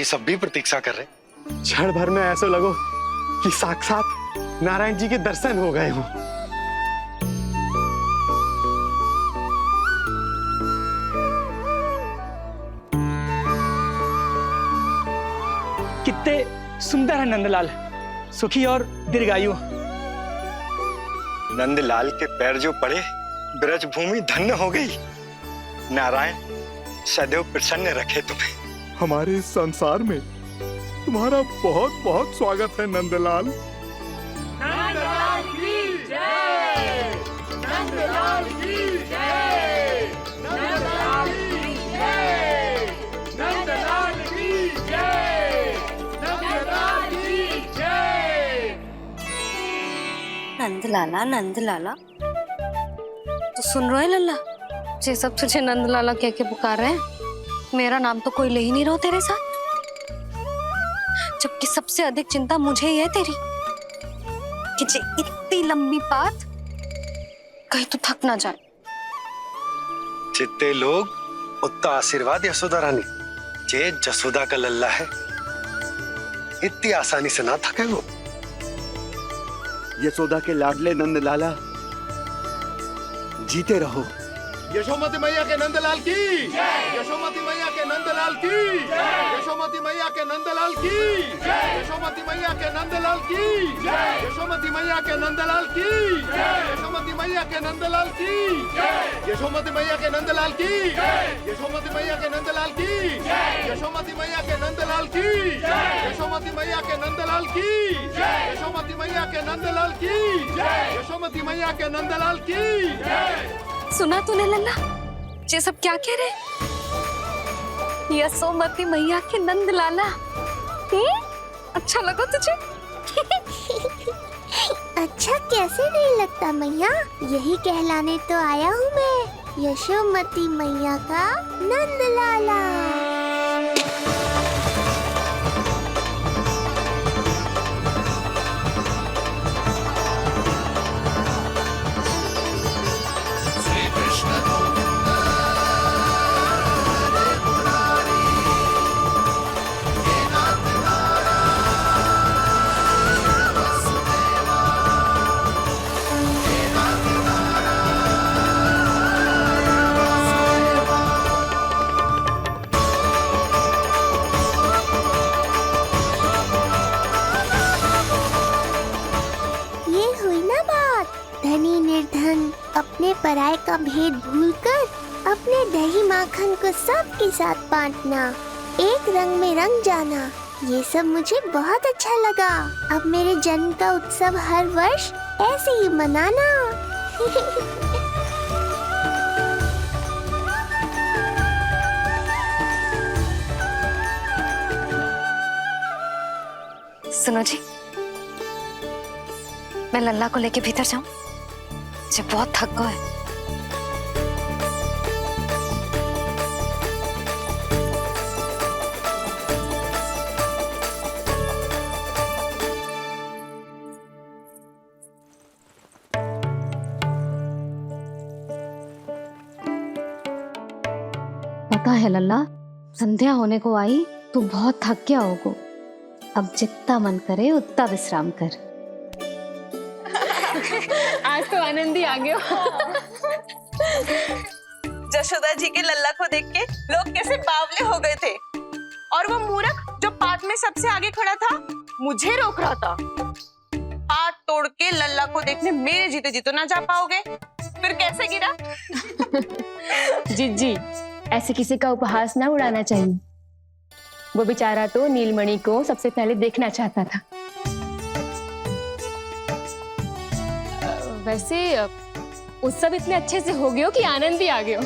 बाकी सब भी प्रतीक्षा कर रहे। क्षण भर में ऐसा लगो कि साक्षात नारायण जी के दर्शन हो गए हों। कितने सुंदर है नंदलाल, सुखी और दीर्घायु। नंदलाल के पैर जो पड़े ब्रज भूमि धन्य हो गई। नारायण सदैव प्रसन्न रखे तुम्हें। हमारे इस संसार में तुम्हारा बहुत बहुत स्वागत है नंदलाल। नंदलाल की जय, नंदलाल की जय, नंदलाल की जय, नंदलाल की जय, नंदलाल की जय। नंदलाला नंदलाला, तो सुन रहे लल्ला, ये सब तुझे नंदलाला कह के पुकार रहे हैं। मेरा नाम तो कोई ले ही नहीं रहा तेरे साथ, जबकि सबसे अधिक चिंता मुझे ही है तेरी कि जे इतनी लंबी बात कहीं तो थक ना जाए। जितने लोग उतना आशीर्वाद यशोदा रानी, जे जसोदा का लल्ला है, इतनी आसानी से ना थके वो। यशोदा के लाडले नंदलाला, जीते रहो। यशोमती मैया के नंदलाल की जय, यशोमती मैया के नंदलाल की जय, यशोमती मैया के नंदलाल की जय, यशोमती मैया के नंदलाल की जय, यशोमती मैया के नंदलाल की जय, यशोमती मैया के नंदलाल की जय, यशोमती मैया के नंदलाल की जय, यशोमती मैया के नंदलाल की जय, यशोमती मैया के नंदलाल की जय, यशोमती मैया के नंदलाल की जय, यशोमती मैया के नंदलाल की जय, यशोमती मैया के नंदलाल की जय। सुना तूने लल्ला, ये सब क्या कह रहे? यशोमती मैया के नंदलाला, अच्छा लगा तुझे? अच्छा कैसे नहीं लगता मैया, यही कहलाने तो आया हूँ मैं, यशोमती मैया का नंदलाला। धनी निर्धन अपने पराये का भेद भूलकर अपने दही माखन को सबके साथ बांटना, एक रंग में रंग जाना, ये सब मुझे बहुत अच्छा लगा। अब मेरे जन्म का उत्सव हर वर्ष ऐसे ही मनाना। सुनो जी, मैं लल्ला को लेके भीतर जाऊं? मुझे बहुत थक गया है। पता है लल्ला, संध्या होने को आई, तू बहुत थक गया होगा। अब जितना मन करे उतना विश्राम कर। आज तो आनंद ही आ गया। जशोदा जी के लल्ला को देख के लोग कैसे बावले हो गए थे, और वो मूर्ख जो पात में सबसे आगे खड़ा था मुझे रोक रहा था। हाथ तोड़ के लल्ला को देखने मेरे जीते जी तो ना जा पाओगे, फिर कैसे गिरा? जीजी, ऐसे किसी का उपहास ना उड़ाना चाहिए। वो बेचारा तो नीलमणि को सबसे पहले देखना चाहता था। वैसे उत्सव इतने अच्छे से हो गए हो कि आनंद भी आ गए हो।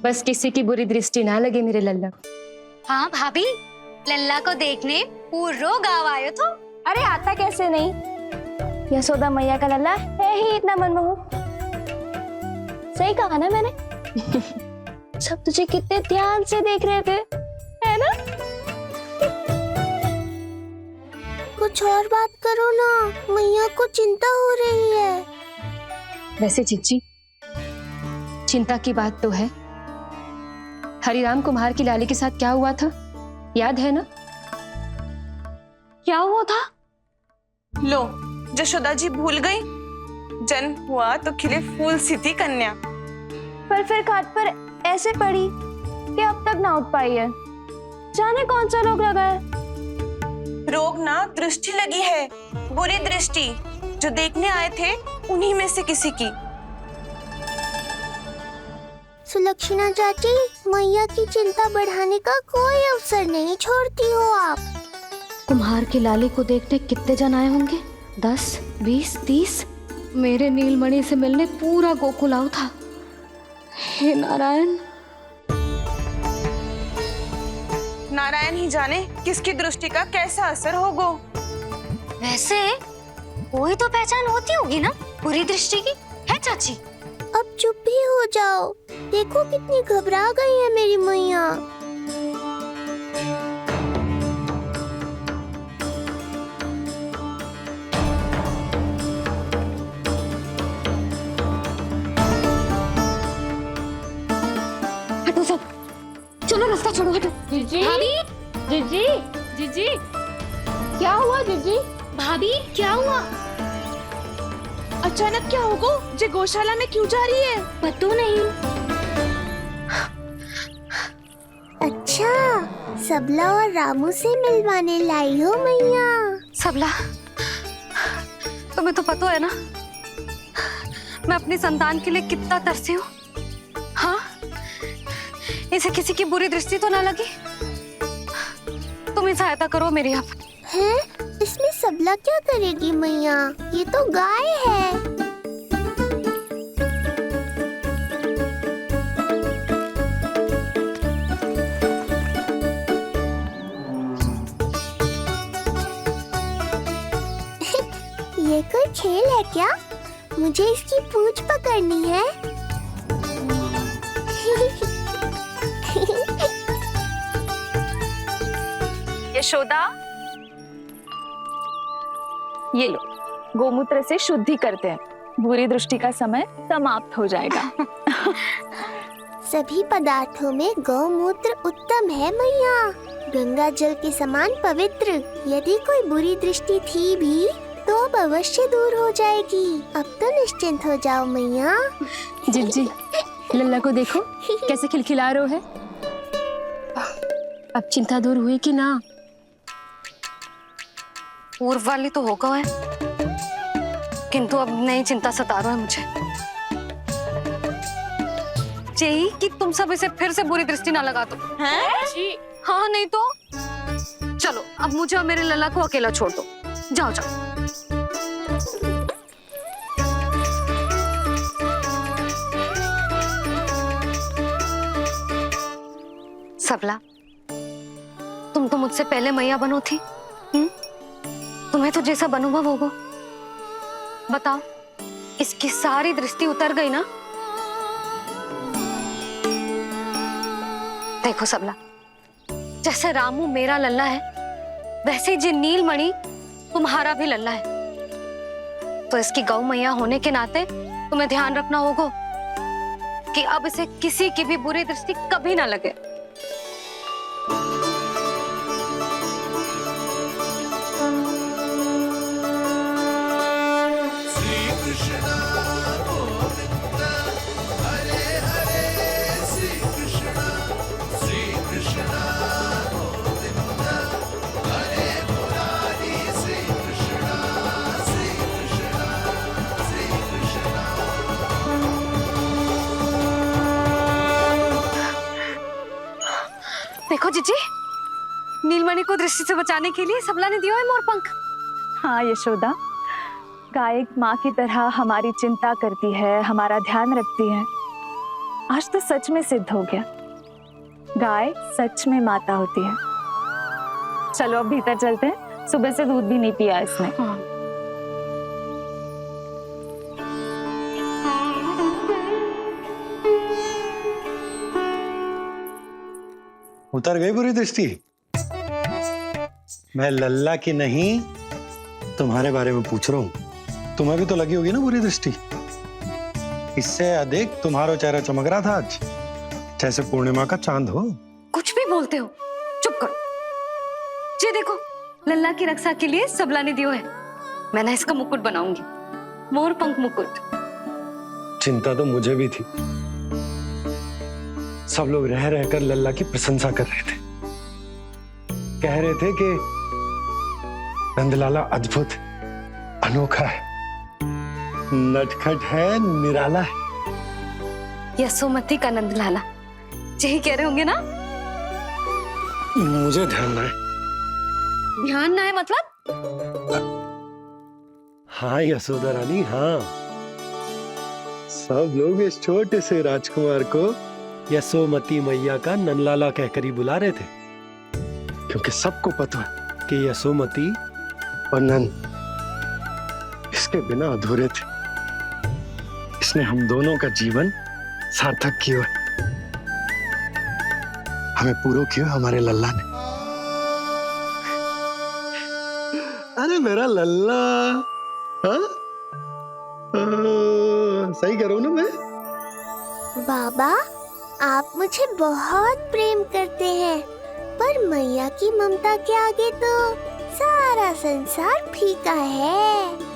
बस किसी की बुरी दृष्टि ना लगे मेरे लल्ला को। हाँ भाभी, लल्ला को देखने पूरा गांव आयो तो। अरे आता कैसे नहीं, यशोदा मैया का लल्ला है ही इतना मनमोहक। सही कहा ना मैंने? सब तुझे कितने ध्यान से देख रहे थे, है ना? कुछ और बात करो ना, मैया को चिंता हो रही है। वैसे जीजी, चिंता की बात तो है, हरिराम कुम्हार की लाली के साथ क्या हुआ था, याद है ना? क्या हुआ था? लो, यशोदा जी भूल गई। जन्म हुआ तो खिले फूल सी थी कन्या, पर फिर खाट पर ऐसे पड़ी कि अब तक ना उठ पाई है। जाने कौन सा रोग लगा है। रोग ना दृष्टि लगी है, बुरी दृष्टि। जो देखने आए थे उन्हीं में से किसी की। सुलक्षणा चाची, मैया की चिंता बढ़ाने का कोई अवसर नहीं छोड़ती हो आप। कुम्हार की लाली को देखने कितने जन आए होंगे? 10, 20, 30। मेरे नीलमणि से मिलने पूरा गोकुल आओ था। हे नारायण। नारायण ही जाने किसकी दृष्टि का कैसा असर होगा। वैसे कोई तो पहचान होती होगी ना बुरी दृष्टि की, है चाची? अब चुप भी हो जाओ। देखो कितनी घबरा गई है मेरी मैया। हटो सब, चलो रास्ता छोड़ो, हटो। जीजी, भाभी, जीजी, जीजी, क्या हुआ जीजी? भाभी क्या हुआ? अचानक क्या होगा? जे गौशाला में क्यों जा रही है? पता नहीं। अच्छा, सबला और रामू से मिलवाने लाई हो मैया। सबला, तुम्हें तो पता है ना मैं अपनी संतान के लिए कितना तरसी हूँ। हाँ, इसे किसी की बुरी दृष्टि तो ना लगी। तुम ही सहायता करो मेरी। अब हैं? इसमें सबला क्या करेगी मैया? ये तो गाय है। ये कोई खेल है क्या? मुझे इसकी पूंछ पकड़नी है। यशोदा, ये लो, गोमूत्र से शुद्धि करते हैं। बुरी दृष्टि का समय समाप्त हो जाएगा। सभी पदार्थों में गौमूत्र उत्तम है मैया, गंगा जल के समान पवित्र। यदि कोई बुरी दृष्टि थी भी तो अब अवश्य दूर हो जाएगी। अब तो निश्चिंत हो जाओ मैया। जिज्जी, लल्ला को देखो कैसे खिलखिला रहा है। अब चिंता दूर हुई कि ना? पूर्व वाली तो होगा है, किंतु अब नई चिंता सता रहा है मुझे। यही कि तुम सब इसे फिर से बुरी दृष्टि ना लगा दो। हैं? जी। हाँ, नहीं तो चलो अब मुझे और मेरे लल्ला को अकेला छोड़ दो। जाओ जाओ। सबला, तुम तो मुझसे पहले मैया बनो थी। तुम्हें तो जैसा अनुभव होगा। बताओ, इसकी सारी दृष्टि उतर गई ना? देखो सबला, जैसे रामू मेरा लल्ला है, वैसे जी नीलमणि तुम्हारा भी लल्ला है। तो इसकी गौ मैया होने के नाते तुम्हें ध्यान रखना होगा कि अब इसे किसी की भी बुरी दृष्टि कभी ना लगे। देखो जीजी, नीलमणि को दृष्टि से बचाने के लिए सबला ने दिया है मोरपंख। हाँ यशोदा, गाय माँ की तरह हमारी चिंता करती है, हमारा ध्यान रखती है। आज तो सच में सिद्ध हो गया, गाय सच में माता होती है। चलो अब भीतर चलते हैं, सुबह से दूध भी नहीं पिया इसने। हाँ। उतर गई बुरी दृष्टि? मैं लल्ला की नहीं तुम्हारे बारे में पूछ रहा हूं। तुम्हें भी तो लगी होगी ना बुरी दृष्टि। इससे अधिक तुम्हारा चेहरा चमक रहा था आज। जैसे पूर्णिमा का चांद हो। कुछ भी बोलते हो, चुप करो। ये देखो, लल्ला की रक्षा के लिए सबला ने दियो है। मैं ना इसका मुकुट बनाऊंगी, मोर पंख मुकुट। चिंता तो मुझे भी थी। सब लोग रह रहकर लल्ला की प्रशंसा कर रहे थे, कह रहे थे कि नंदलाला अद्भुत, अनोखा है, नटखट है, निराला है। यशोमती का नंदलाला, यही कह रहे होंगे ना? मुझे ध्यान ना है। ध्यान ना है मतलब? हाँ यशोदा रानी, हाँ। सब लोग इस छोटे से राजकुमार को यशोमती मैया का नंदलाला कहकर ही बुला रहे थे, क्योंकि सबको पता है कि यशोमती और नंद इसके बिना अधूरे थे। इसने हम दोनों का जीवन सार्थक किया, हमें पूरा किया हमारे लल्ला ने। अरे मेरा लल्ला, हाँ? सही कह रहा हूं ना मैं? बाबा, आप मुझे बहुत प्रेम करते हैं, पर मैया की ममता के आगे तो सारा संसार फीका है।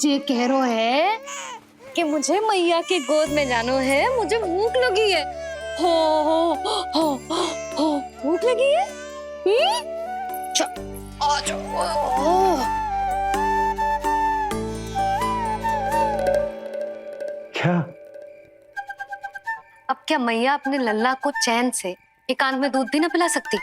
ये कह रो है कि मुझे मैया की गोद में जानो है, मुझे भूख लगी है। हो भूख लगी है? आ जाओ। क्या? अब क्या मैया अपने लल्ला को चैन से एकांत में दूध भी ना पिला सकती?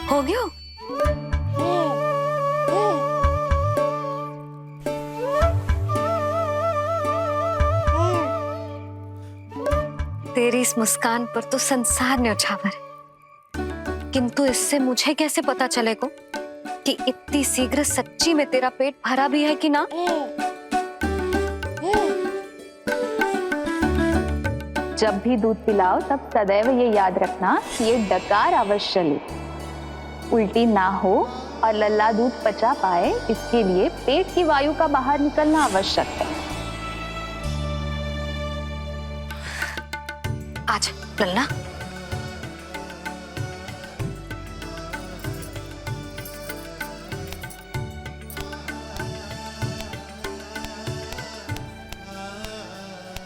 हो गया? तेरी इस मुस्कान पर तो संसार न्यौछावर है, किंतु इससे मुझे कैसे पता चलेगा कि इतनी शीघ्र सच्ची में तेरा पेट भरा भी है कि ना? जब भी दूध पिलाओ तब सदैव ये याद रखना कि ये डकार अवश्य ले, उल्टी ना हो और लल्ला दूध पचा पाए, इसके लिए पेट की वायु का बाहर निकलना आवश्यक है। आज लल्ला,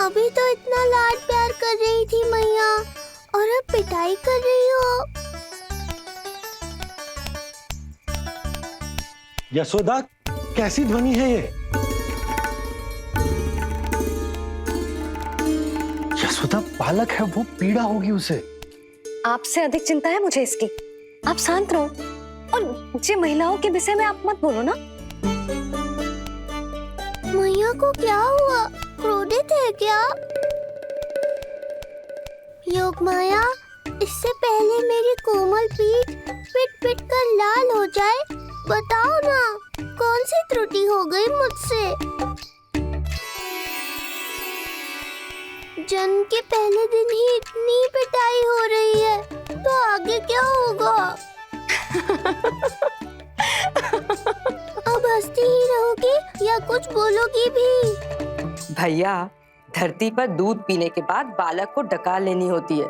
अभी तो इतना लाड प्यार कर रही थी मैया, और अब पिटाई कर रही हो। यशोदा, कैसी ध्वनि है ये? यशोदा, बालक है वो, पीड़ा होगी उसे। आपसे अधिक चिंता है मुझे इसकी। आप शांत रहो, और जे महिलाओं के विषय में आप मत बोलो ना। मैया को क्या हुआ? क्रोधित है क्या? योग माया, इससे पहले मेरी कोमल पीठ पिट पिट कर लाल हो जाए, बताओ ना कौन सी त्रुटि हो गई मुझसे? जन्म के पहले दिन ही इतनी पिटाई हो रही है, तो आगे क्या होगा? अब हंसती ही रहोगी या कुछ बोलोगी भी? भैया, धरती पर दूध पीने के बाद बालक को डकार लेनी होती है।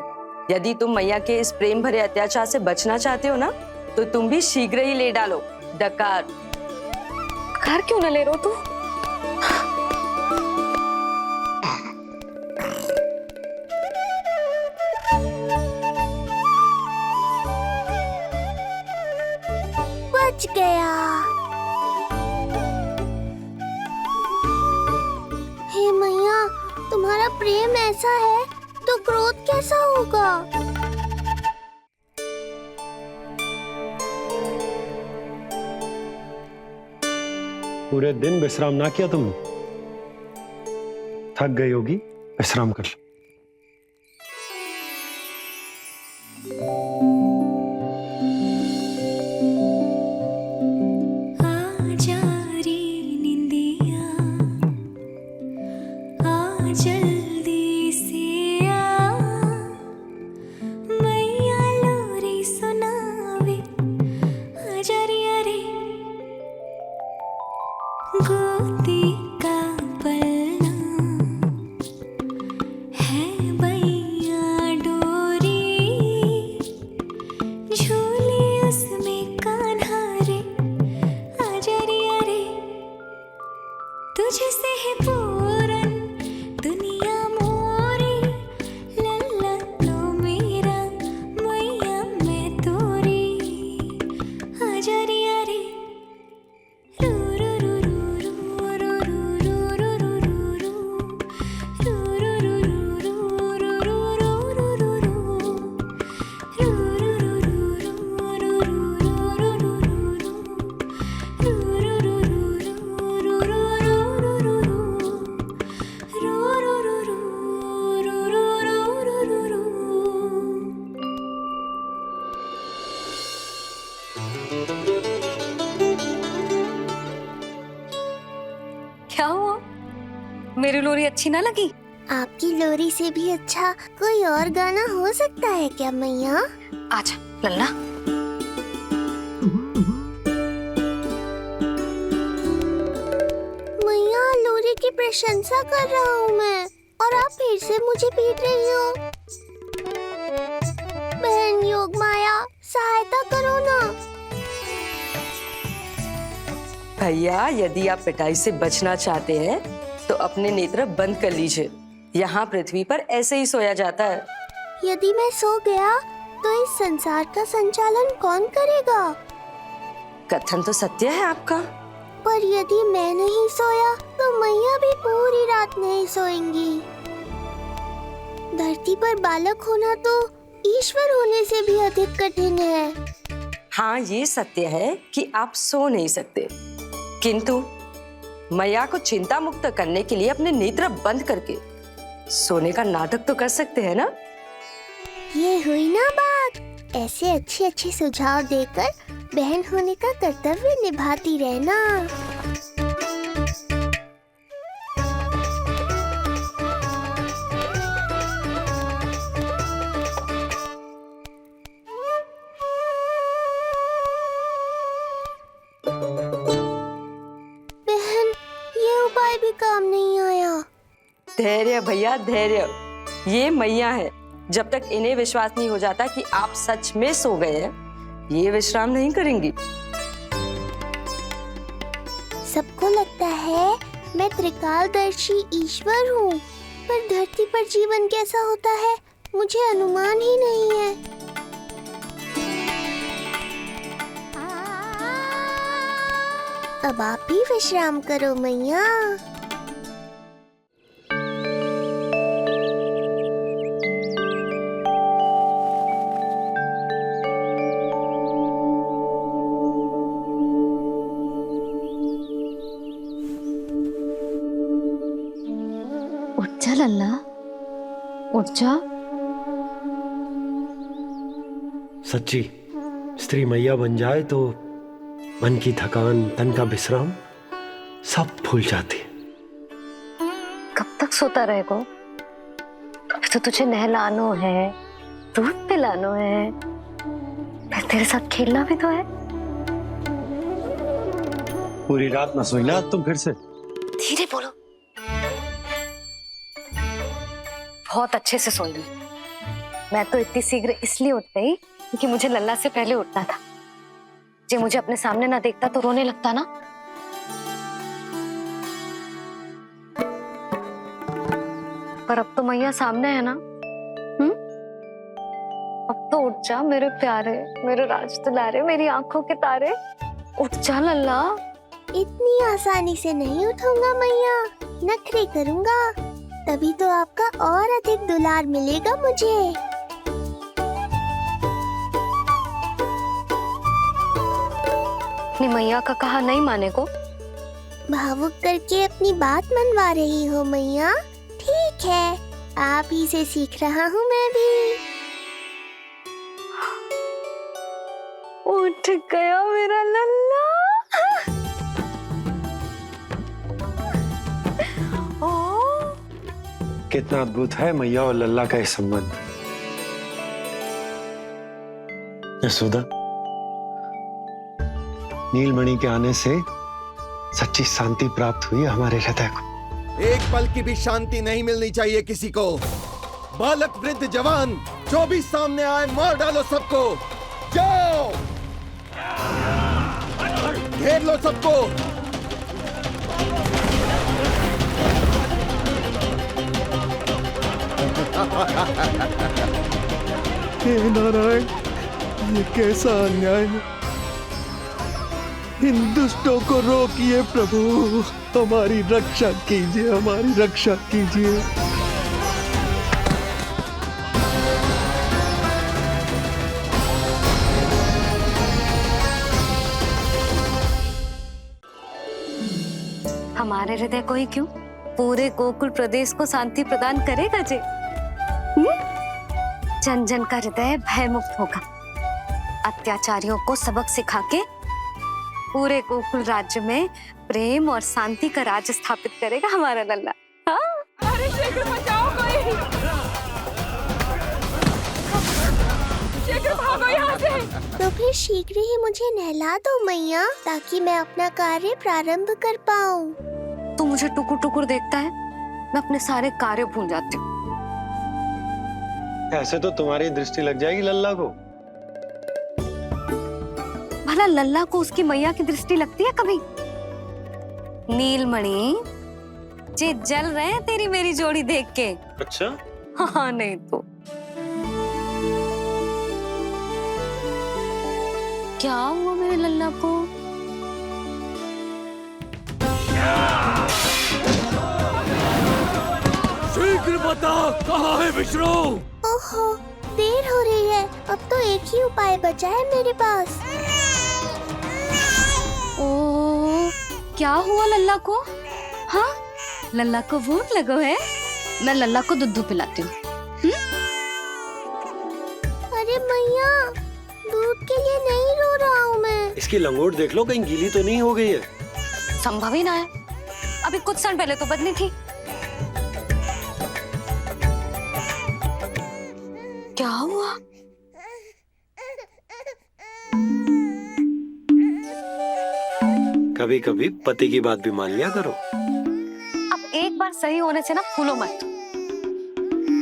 यदि तुम मैया के इस प्रेम भरे अत्याचार से बचना चाहते हो ना, तो तुम भी शीघ्र ही ले डालो डकार। डकार क्यों न ले रहो तू? बच गया। हे मैया, तुम्हारा प्रेम ऐसा है तो क्रोध कैसा होगा? पूरे दिन विश्राम ना किया तुमने? थक गई होगी, विश्राम कर लो। क्या हुआ? मेरी लोरी अच्छी ना लगी? आपकी लोरी से भी अच्छा कोई और गाना हो सकता है क्या मैया? आजा लल्ला। मैया, लोरी की प्रशंसा कर रहा हूँ मैं और आप फिर से मुझे पीट रही हो। बहन योग माया, सहायता करो ना। भैया, यदि आप पिटाई से बचना चाहते हैं तो अपने नेत्र बंद कर लीजिए। यहाँ पृथ्वी पर ऐसे ही सोया जाता है। यदि मैं सो गया तो इस संसार का संचालन कौन करेगा? कथन तो सत्य है आपका। पर यदि मैं नहीं सोया तो मैया भी पूरी रात नहीं सोएंगी। धरती पर बालक होना तो ईश्वर होने से भी अधिक कठिन है। हाँ, ये सत्य है कि आप सो नहीं सकते, किंतु मैया को चिंता मुक्त करने के लिए अपने नेत्र बंद करके सोने का नाटक तो कर सकते हैं ना? ये हुई ना बात। ऐसे अच्छे अच्छे सुझाव देकर बहन होने का कर्तव्य निभाती रहना। बहन, ये उपाय भी काम नहीं आया। धैर्य भैया, धैर्य। ये मैया है, जब तक इन्हें विश्वास नहीं हो जाता कि आप सच में सो गए हैं, ये विश्राम नहीं करेंगी। सबको लगता है मैं त्रिकालदर्शी ईश्वर हूँ, पर धरती पर जीवन कैसा होता है मुझे अनुमान ही नहीं है। अब आप भी विश्राम करो मैया। उठ जा लल्ला, उठ जा। सच्ची स्त्री मैया बन जाए तो मन की थकान, तन का विश्राम सब भूल जाती है। कब तक सोता रहेगा? अभी तो तुझे नहलानो है, दूध पिलानो है, फिर तेरे साथ खेलना भी तो है। पूरी रात न सोई ना तुम फिर से? धीरे बोलो। बहुत अच्छे से सोई ली। मैं तो इतनी शीघ्र इसलिए उठ गई क्योंकि मुझे लल्ला से पहले उठना था। जे मुझे अपने सामने ना देखता तो रोने लगता ना। पर अब तो मैया सामने है ना। अब तो उठ जा मेरे प्यारे, मेरे राज दुलारे, मेरी आंखों के तारे। उठ जा लल्ला। इतनी आसानी से नहीं उठूंगा मैया, नखरे करूंगा, तभी तो आपका और अधिक दुलार मिलेगा मुझे। अपनी मैया का कहा नहीं माने को भावुक करके अपनी बात मनवा रही हो मैया। ठीक है, आप ही से सीख रहा हूँ मैं भी। उठ गया मेरा लल्ला। ओ, कितना अद्भुत है मैया और लल्ला का ये संबंध। यशोदा, नीलमणि के आने से सच्ची शांति प्राप्त हुई हमारे हृदय को। एक पल की भी शांति नहीं मिलनी चाहिए किसी को। बालक वृद्ध जवान जो भी सामने आए मार डालो सबको। जाओ, घेर लो सबको। हे नारायण, ये कैसा अन्याय है। इन दुष्टों को रोकिए प्रभु, हमारी रक्षा कीजिए, हमारी रक्षा कीजिए। हमारे हृदय को ही क्यों, पूरे गोकुल प्रदेश को शांति प्रदान करेगा जे। जन जन का हृदय भय मुक्त होगा। अत्याचारियों को सबक सिखा के पूरे गोकुल राज्य में प्रेम और शांति का राज स्थापित करेगा हमारा लल्ला। हाँ? अरे शीघ्र बचाओ कोई, शीघ्र भागो यहाँ से। तो फिर शीघ्र ही मुझे नहला दो मैया, ताकि मैं अपना कार्य प्रारंभ कर पाऊँ। तू मुझे टुकुर टुकुर देखता है, मैं अपने सारे कार्य भूल जाती हूँ। ऐसे तो तुम्हारी दृष्टि लग जाएगी लल्ला को। भला लल्ला को उसकी मैया की दृष्टि लगती है कभी? नीलमणि जे जल रहे हैं तेरी मेरी जोड़ी देख के। अच्छा? हाँ नहीं तो क्या हुआ मेरे लल्ला को? शीघ्र बता, कहाँ है विष्णु? ओहो, देर हो रही है। अब तो एक ही उपाय बचा है मेरे पास। ओ, क्या हुआ लल्ला को? हाँ, लल्ला को भूख लगो है? मैं लल्ला को दूध पिलाती हूँ। अरे मैया, दूध के लिए नहीं रो रहा हूँ मैं। इसकी लंगोट देख लो, कहीं गीली तो नहीं हो गई है। संभव ही ना है, अभी कुछ क्षण पहले तो बदली थी। क्या हुआ? कभी कभी पति की बात भी मान लिया करो। अब एक बार सही होने से ना फूलो मत।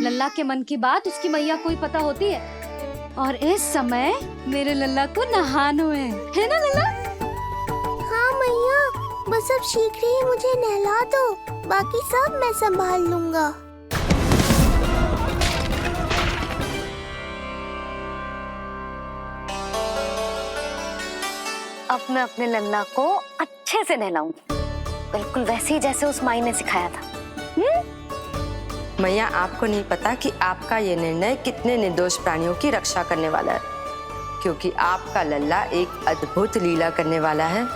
लल्ला के मन की बात उसकी मैया को ही पता होती है, और इस समय मेरे लल्ला को नहानो है ना लल्ला? हाँ मैया, बस अब शीघ्र ही मुझे नहला दो, बाकी सब मैं संभाल लूंगा। अब मैं अपने लल्ला को अच्छे से नहलाऊंगी, बिल्कुल वैसे ही जैसे उस माई ने सिखाया था। मैया, आपको नहीं पता कि आपका ये निर्णय कितने निर्दोष प्राणियों की रक्षा करने वाला है, क्योंकि आपका लल्ला एक अद्भुत लीला करने वाला है।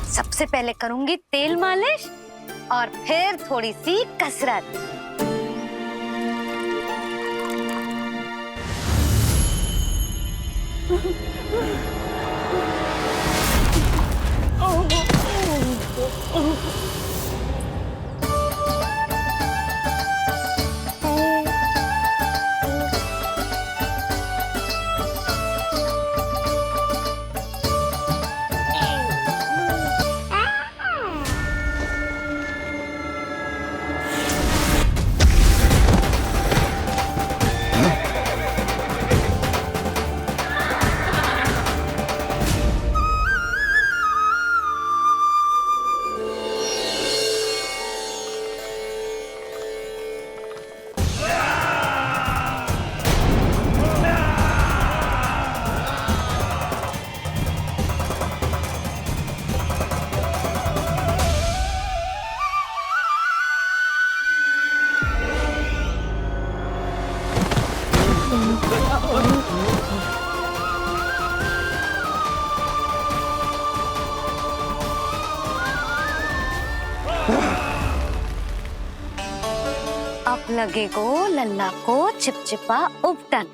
सबसे पहले करूंगी तेल मालिश और फिर थोड़ी सी कसरत। लगेगो लल्ला को चिपचिपा उपटन।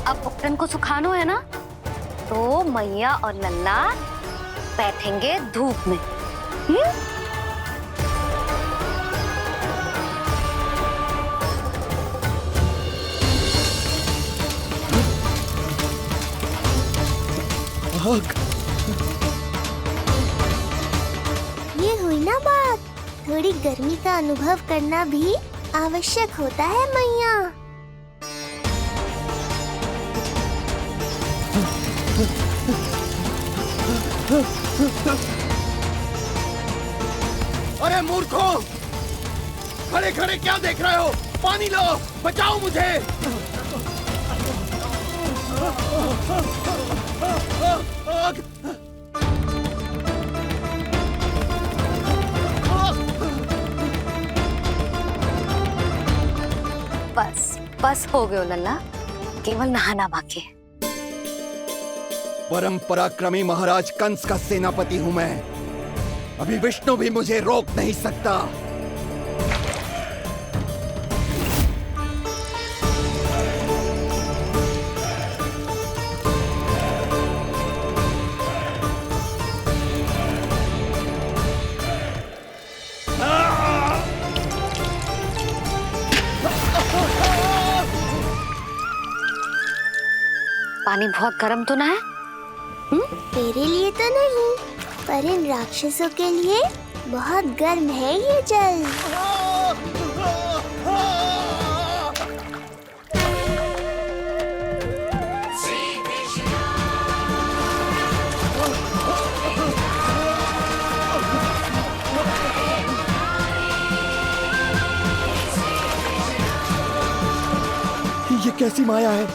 अब उपटन को सुखानो है ना, तो मैया और लल्ला बैठेंगे धूप में। ये हुई ना बात, थोड़ी गर्मी का अनुभव करना भी आवश्यक होता है मैया। अरे मूर्खों, खड़े खड़े क्या देख रहे हो? पानी लो, बचाओ मुझे। बस बस हो गयो लल्ला, केवल नहाना बाकी है। परम पराक्रमी महाराज कंस का सेनापति हूं मैं, अभी विष्णु भी मुझे रोक नहीं सकता। पानी बहुत गर्म तो ना है? तेरे लिए तो नहीं, पर इन राक्षसों के लिए बहुत गर्म है ये जल। ये कैसी माया है?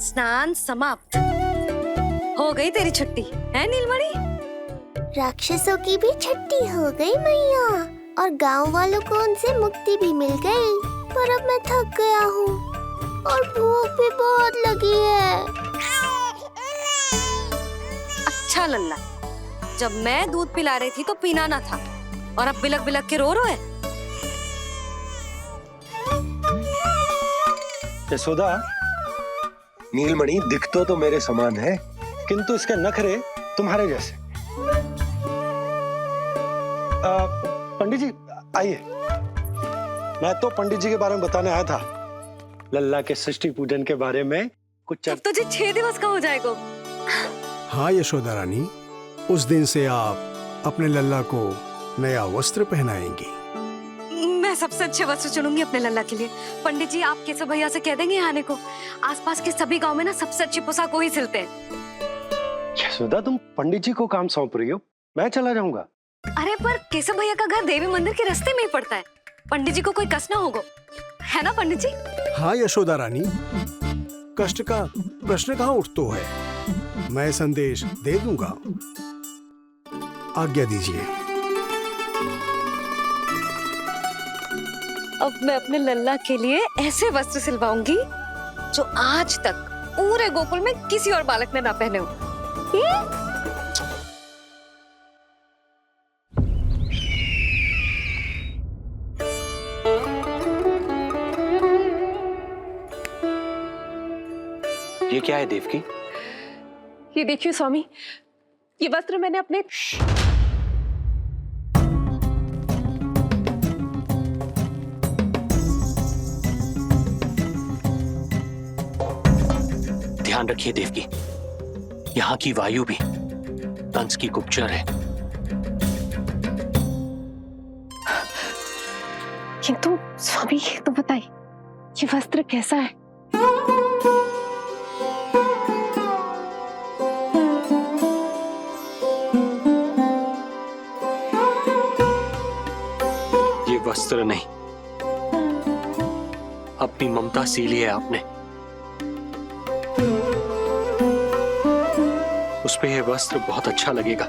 स्नान समाप्त, हो गई तेरी छुट्टी है नीलमणि? राक्षसों की भी छुट्टी हो गई मैया, और गांव वालों को उनसे मुक्ति भी मिल गई। पर अब मैं थक गया हूँ और भूख भी बहुत लगी है। अच्छा लल्ला, जब मैं दूध पिला रही थी तो पीना ना था, और अब बिलक बिलक के रो है। यशोदा, नीलमणि दिखतो तो मेरे समान है, किंतु इसके नखरे तुम्हारे जैसे। पंडित जी आइए, मैं तो पंडित जी के बारे में बताने आया था, लल्ला के सृष्टि पूजन के बारे में कुछ। अब तुझे 6 दिवस का हो जाएगा। हाँ यशोदा रानी, उस दिन से आप अपने लल्ला को नया वस्त्र पहनाएंगी। मैं सबसे अच्छे वस्त्र चुनूंगी अपने लल्ला के लिए। पंडित जी, आप केशव भैया से कह देंगे आने को। आसपास के सभी गांव में ना सबसे अच्छी पोशाक वही सिलते हैं। यशोदा, तुम पंडित जी को काम सौंप रही हो, मैं चला जाऊंगा। अरे पर केशव भैया का घर देवी मंदिर के रास्ते में ही पड़ता है, पंडित जी को कोई कष्ट ना होगा, है ना पंडित जी? हाँ यशोदा रानी, कष्ट का प्रश्न कहाँ उठतो है, मैं संदेश दे दूंगा। आज्ञा दीजिए। अब मैं अपने लल्ला के लिए ऐसे वस्त्र सिलवाऊंगी जो आज तक पूरे गोकुल में किसी और बालक ने ना पहने हो। ये क्या है देवकी? ये देखिए स्वामी, ये वस्त्र मैंने अपने ध्यान रखिए देवकी, यहाँ की वायु भी कंस की गुप्तचर है। किंतु स्वामी ये तो बताइए, ये वस्त्र कैसा है? ये वस्त्र नहीं, अपनी ममता सी ली है आपने। उस पे ये वस्त्र बहुत अच्छा लगेगा।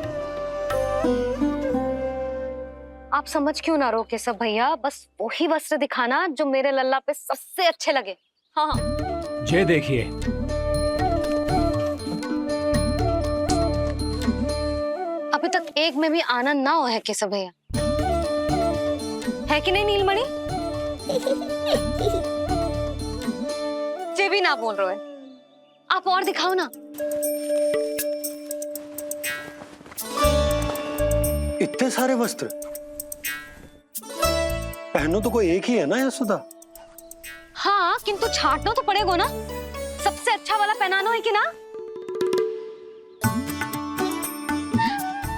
आप समझ क्यों ना रहो केशव भैया, बस वही वस्त्र दिखाना जो मेरे लल्ला पे सबसे अच्छे लगे। हाँ हाँ। ये देखिए, अभी तक एक में भी आनंद ना हो है केशव भैया, है कि नहीं नीलमणि? ये भी ना बोल रहे हो, आप और दिखाओ ना। इतने सारे वस्त्र पहनो तो कोई एक ही है ना यशोदा? हाँ, किंतु छांटना तो पड़ेगा ना, सबसे अच्छा वाला पहनाना है कि ना?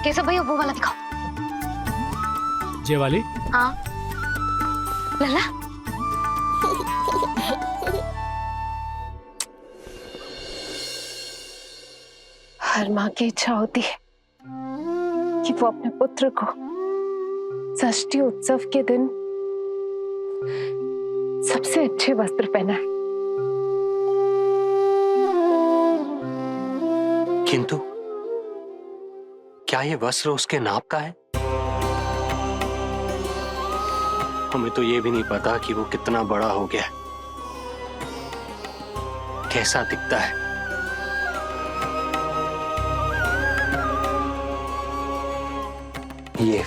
केशव भैया वो वाला दिखाओ। ये वाली? हाँ लल्ला। हर माँ की इच्छा होती है कि वो अपने पुत्र को षष्ठी उत्सव के दिन सबसे अच्छे वस्त्र पहनाए। किंतु क्या ये वस्त्र उसके नाप का है? हमें तो ये भी नहीं पता कि वो कितना बड़ा हो गया, कैसा दिखता है। ये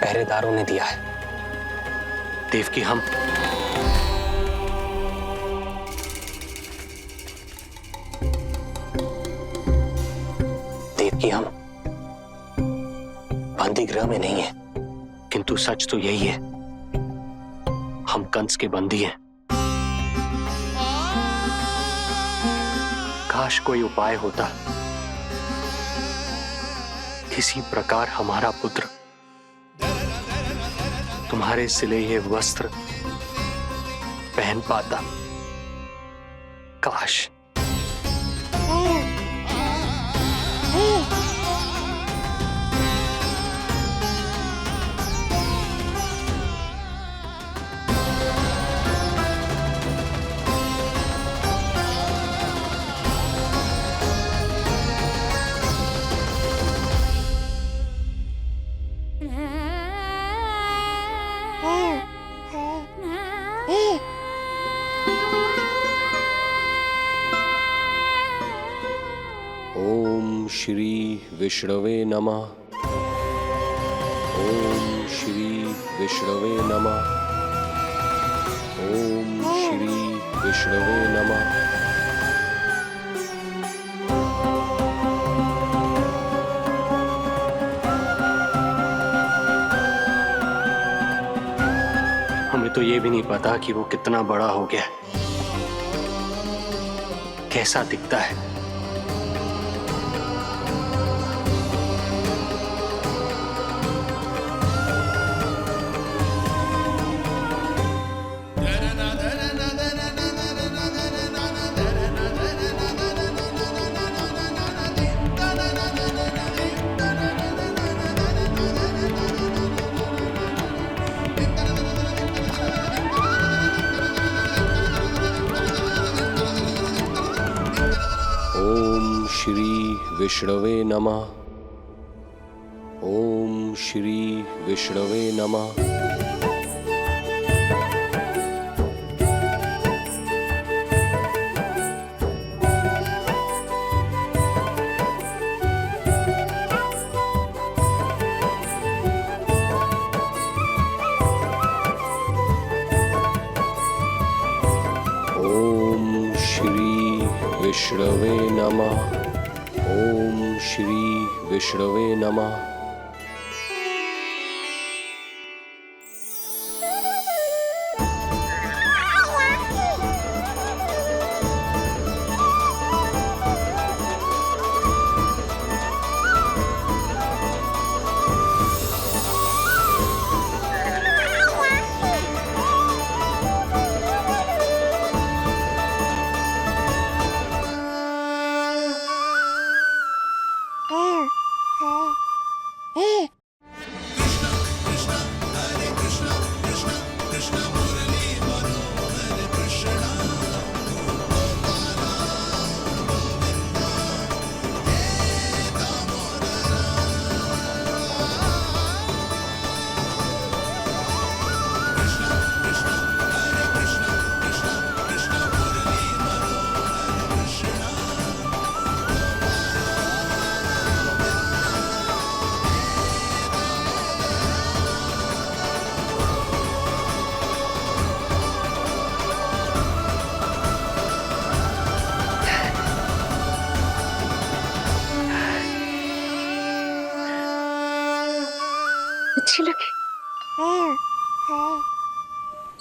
पहरेदारों ने दिया है देवकी। हम देवकी, हम बंदी गृह में नहीं है, किंतु सच तो यही है, हम कंस के बंदी हैं। काश कोई उपाय होता, किसी प्रकार हमारा पुत्र तुम्हारे सिले ये वस्त्र पहन पाता। काश। ओम श्री विष्णवे नमः। ओम श्री विष्णवे नमः। ओम श्री विष्णवे नमः। हमें तो ये भी नहीं पता कि वो कितना बड़ा हो गया, कैसा दिखता है। ओम श्री विष्णवे नमः। ओम श्री विष्णवे नमः। ओम श्री विष्णवे नमः। ओम श्री विष्णवे नमः।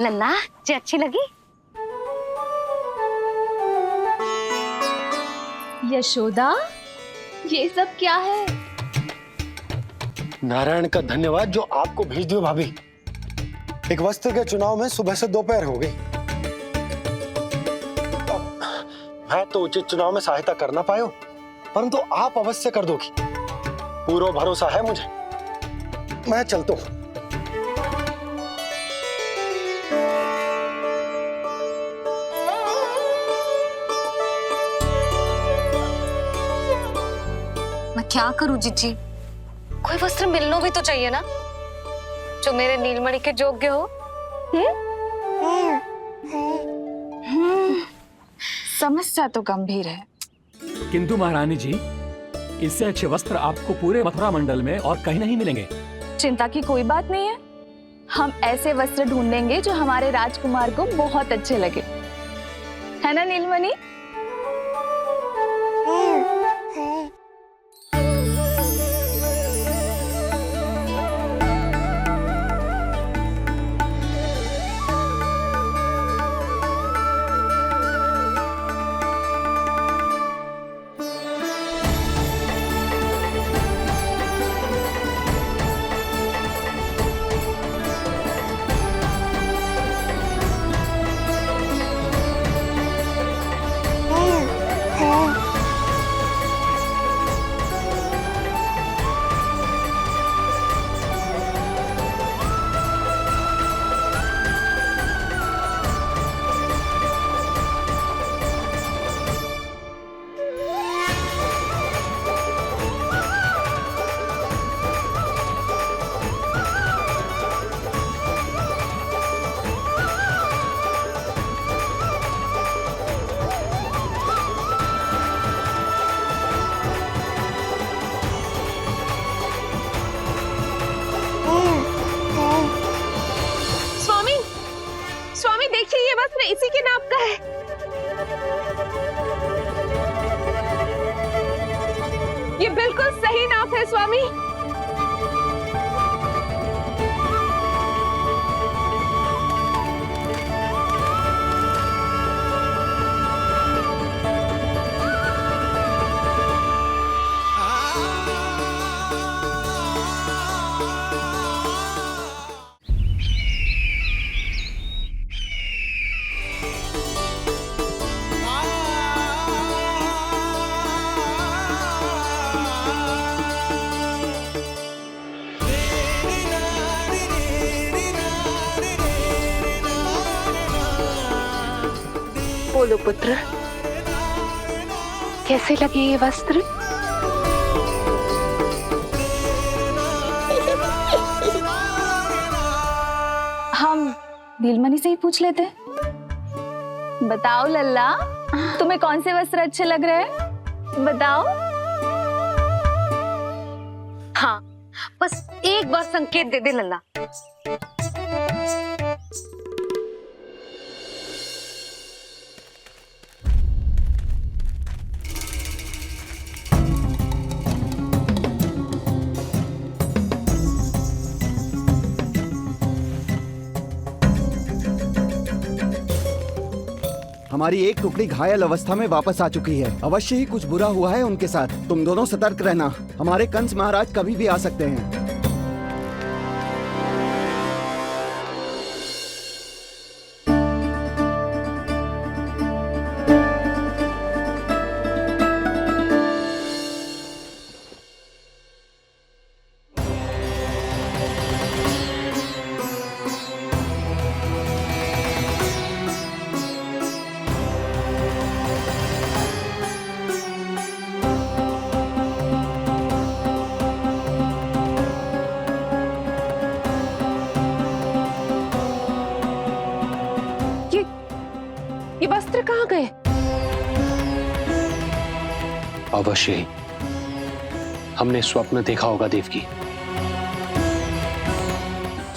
लल्ला जी अच्छी लगी? यशोदा, ये सब क्या है? नारायण का धन्यवाद जो आपको भेज दियो भाभी। एक वस्त्र के चुनाव में सुबह से दोपहर हो गई। मैं तो उचित चुनाव में सहायता कर ना पायो, परंतु आप अवश्य कर दोगी, पूरा भरोसा है मुझे। मैं चलता हूं। मैं क्या करूं जीजी? कोई वस्त्र मिलना भी तो चाहिए ना, जो मेरे नीलमणि के योग्य हो। समस्या तो गंभीर है, किंतु महारानी जी, इससे अच्छे वस्त्र आपको पूरे मथुरा मंडल में और कहीं नहीं मिलेंगे। चिंता की कोई बात नहीं है, हम ऐसे वस्त्र ढूंढेंगे जो हमारे राजकुमार को बहुत अच्छे लगे, है ना नीलमणि? स्वामी देखिए, ये वस्त्र इसी के नाप का है। ये बिल्कुल सही नाप है स्वामी। बोलो पुत्र, कैसे लगे ये वस्त्र? हम नीलमणि से ही पूछ लेते। बताओ लल्ला, तुम्हें कौन से वस्त्र अच्छे लग रहे हैं? बताओ। हाँ, बस एक बार संकेत दे दे लल्ला। हमारी एक टुकड़ी घायल अवस्था में वापस आ चुकी है। अवश्य ही कुछ बुरा हुआ है उनके साथ। तुम दोनों सतर्क रहना, हमारे कंस महाराज कभी भी आ सकते हैं। ये वस्त्र कहाँ गए? अवश्य ही हमने स्वप्न देखा होगा देवकी।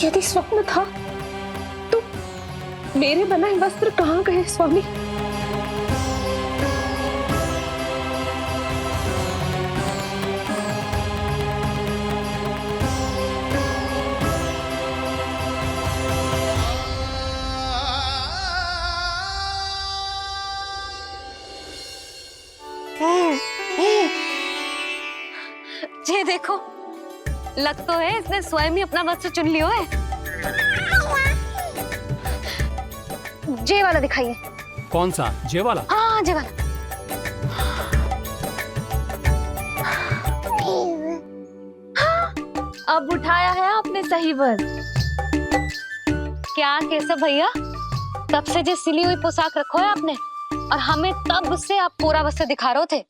यदि स्वप्न था तो मेरे बनाए वस्त्र कहाँ गए स्वामी? देखो, लग तो है इसने स्वयं ही अपना वस्त्र चुन लियो है। जे वाला दिखाइए। कौन सा? जे वाला? हाँ, जे वाला। अब उठाया है आपने सही वक्त। क्या केशव भैया, तब से जो सिली हुई पोशाक रखो है आपने, और हमें तब से आप पूरा वस्त्र दिखा रहे थे।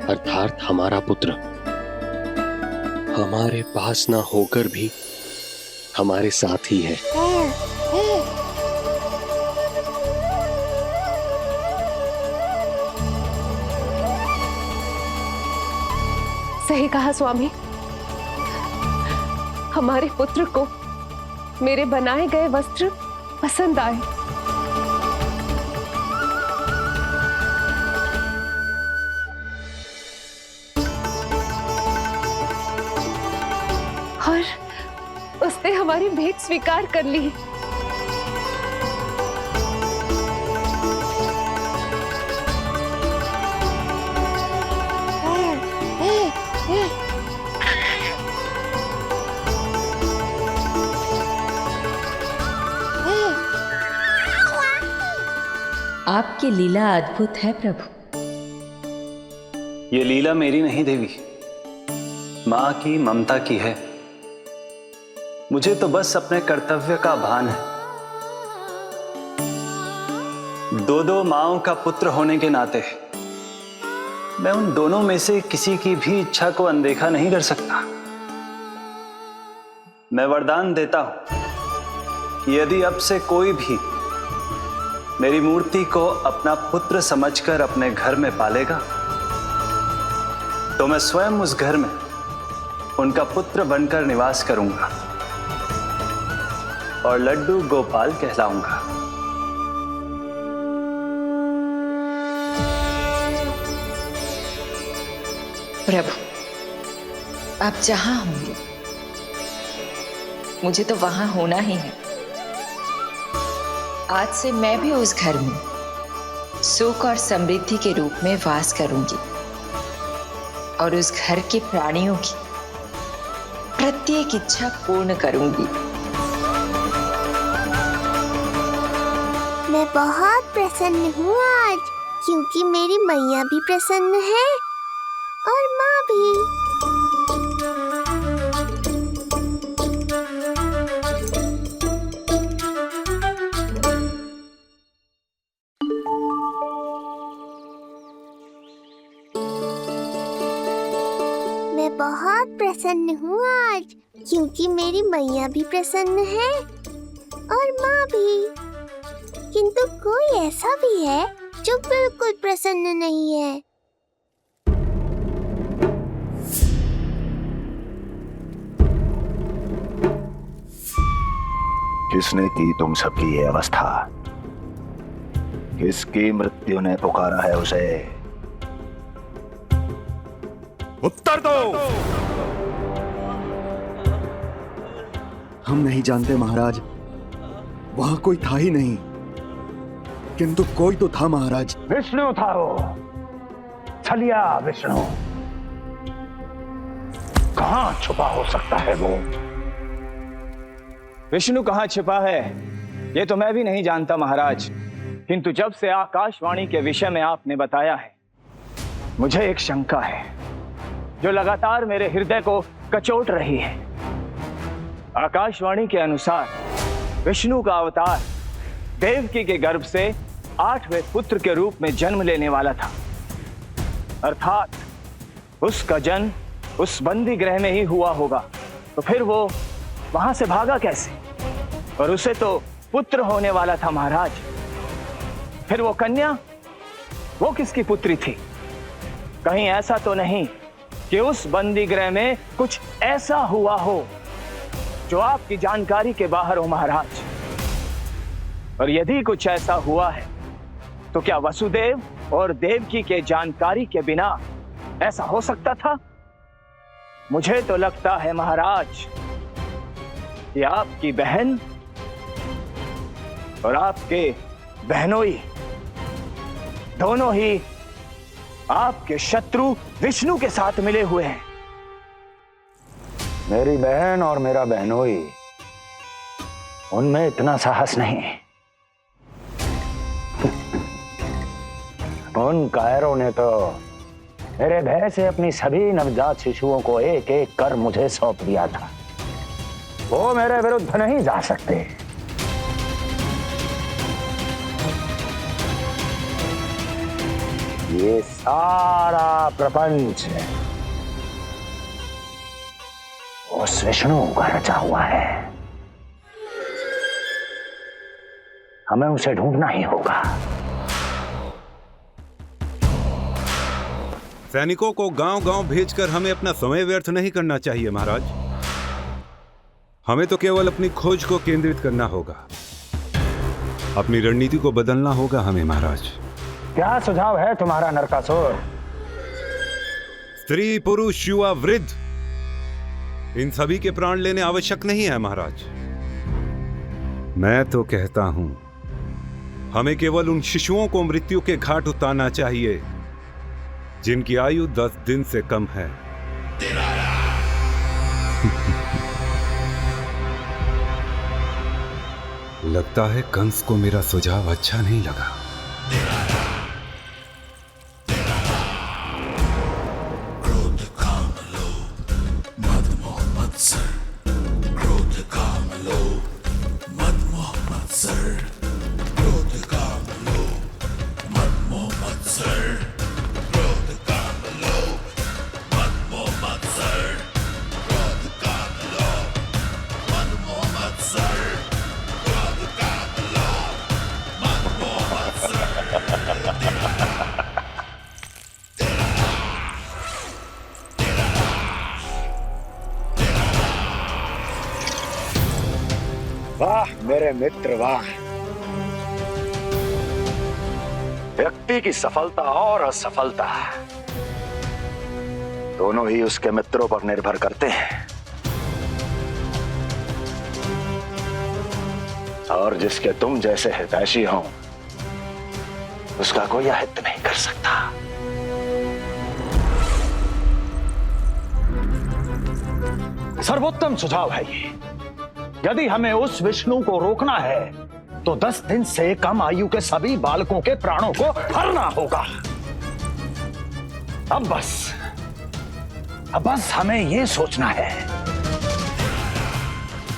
अर्थात हमारा पुत्र हमारे पास ना होकर भी हमारे साथ ही है। सही कहा स्वामी, हमारे पुत्र को मेरे बनाए गए वस्त्र पसंद आए। और उसने हमारी भेंट स्वीकार कर ली। आपकी लीला अद्भुत है प्रभु। ये लीला मेरी नहीं देवी, मां की, ममता की है। मुझे तो बस अपने कर्तव्य का भान है। दो माओं का पुत्र होने के नाते मैं उन दोनों में से किसी की भी इच्छा को अनदेखा नहीं कर सकता। मैं वरदान देता हूं कि यदि अब से कोई भी मेरी मूर्ति को अपना पुत्र समझकर अपने घर में पालेगा, तो मैं स्वयं उस घर में उनका पुत्र बनकर निवास करूंगा और लड्डू गोपाल कहलाऊंगा। प्रभु, आप जहां होंगे मुझे तो वहां होना ही है। आज से मैं भी उस घर में सुख और समृद्धि के रूप में वास करूंगी और उस घर के प्राणियों की प्रत्येक इच्छा पूर्ण करूंगी। मैं बहुत प्रसन्न हूँ आज, क्योंकि मेरी मैया भी प्रसन्न है और माँ भी। मैं बहुत प्रसन्न हूँ आज, क्योंकि मेरी मैया भी प्रसन्न है और माँ भी। किंतु कोई ऐसा भी है जो बिल्कुल प्रसन्न नहीं है। किसने की तुम सबकी ये अवस्था? किसकी मृत्यु ने पुकारा है उसे? उत्तर दो। हम नहीं जानते महाराज, वहां कोई था ही नहीं। किंतु कोई तो था महाराज। विष्णु था वो, छलिया विष्णु। कहां छुपा हो सकता है वो? विष्णु कहाँ छिपा है ये तो मैं भी नहीं जानता महाराज, किंतु जब से आकाशवाणी के विषय में आपने बताया है, मुझे एक शंका है जो लगातार मेरे हृदय को कचोट रही है। आकाशवाणी के अनुसार विष्णु का अवतार देवकी के गर्भ से 8वें पुत्र के रूप में जन्म लेने वाला था, अर्थात उसका जन्म उस बंदी गृह में ही हुआ होगा। तो फिर वो वहां से भागा कैसे? और उसे तो पुत्र होने वाला था महाराज। फिर वो कन्या, वो किसकी पुत्री थी? कहीं ऐसा तो नहीं कि उस बंदी गृह में कुछ ऐसा हुआ हो जो आपकी जानकारी के बाहर हो महाराज? और यदि कुछ ऐसा हुआ है तो क्या वसुदेव और देवकी के जानकारी के बिना ऐसा हो सकता था? मुझे तो लगता है महाराज कि आपकी बहन और आपके बहनोई दोनों ही आपके शत्रु विष्णु के साथ मिले हुए हैं। मेरी बहन और मेरा बहनोई, उनमें इतना साहस नहीं। उन कायरों ने तो मेरे भय से अपनी सभी नवजात शिशुओं को एक एक कर मुझे सौंप दिया था। वो मेरे विरुद्ध नहीं जा सकते। ये सारा प्रपंच उस विष्णु का रचा हुआ है। हमें उसे ढूंढना ही होगा। सैनिकों को गांव-गांव भेजकर हमें अपना समय व्यर्थ नहीं करना चाहिए महाराज। हमें तो केवल अपनी खोज को केंद्रित करना होगा। अपनी रणनीति को बदलना होगा हमें महाराज। क्या सुझाव है तुम्हारा नरकासुर? स्त्री, पुरुष, युवा, वृद्ध, इन सभी के प्राण लेने आवश्यक नहीं है महाराज। मैं तो कहता हूं हमें केवल उन शिशुओं को मृत्यु के घाट उतारना चाहिए जिनकी आयु 10 दिन से कम है। लगता है कंस को मेरा सुझाव अच्छा नहीं लगा। वाह मेरे मित्र वाह। व्यक्ति की सफलता और असफलता दोनों ही उसके मित्रों पर निर्भर करते हैं, और जिसके तुम जैसे हितैषी हो उसका कोई अहित नहीं कर सकता। सर्वोत्तम सुझाव है ये। यदि हमें उस विष्णु को रोकना है तो 10 दिन से कम आयु के सभी बालकों के प्राणों को हरना होगा। अब बस हमें यह सोचना है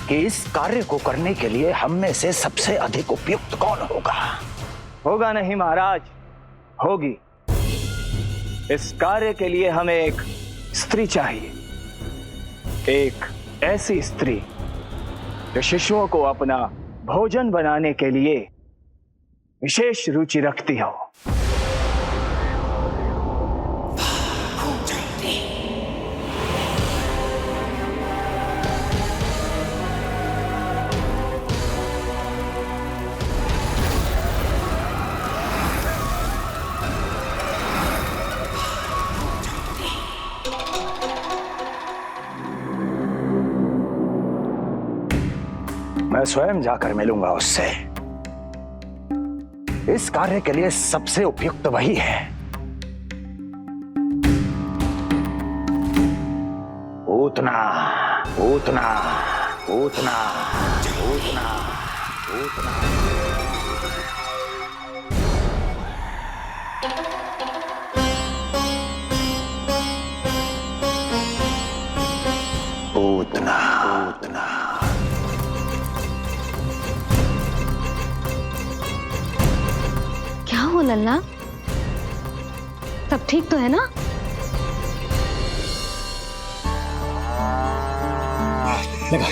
कि इस कार्य को करने के लिए हम में से सबसे अधिक उपयुक्त कौन होगा। होगा नहीं महाराज, होगी। इस कार्य के लिए हमें एक स्त्री चाहिए, एक ऐसी स्त्री जो शिशुओं को अपना भोजन बनाने के लिए विशेष रुचि रखती हो। मैं स्वयं जाकर मिलूंगा उससे। इस कार्य के लिए सबसे उपयुक्त वही है। उतना उतना उतना उतना उतना उतना उतना। क्या हो लल्ला, सब ठीक तो है ना? लगा।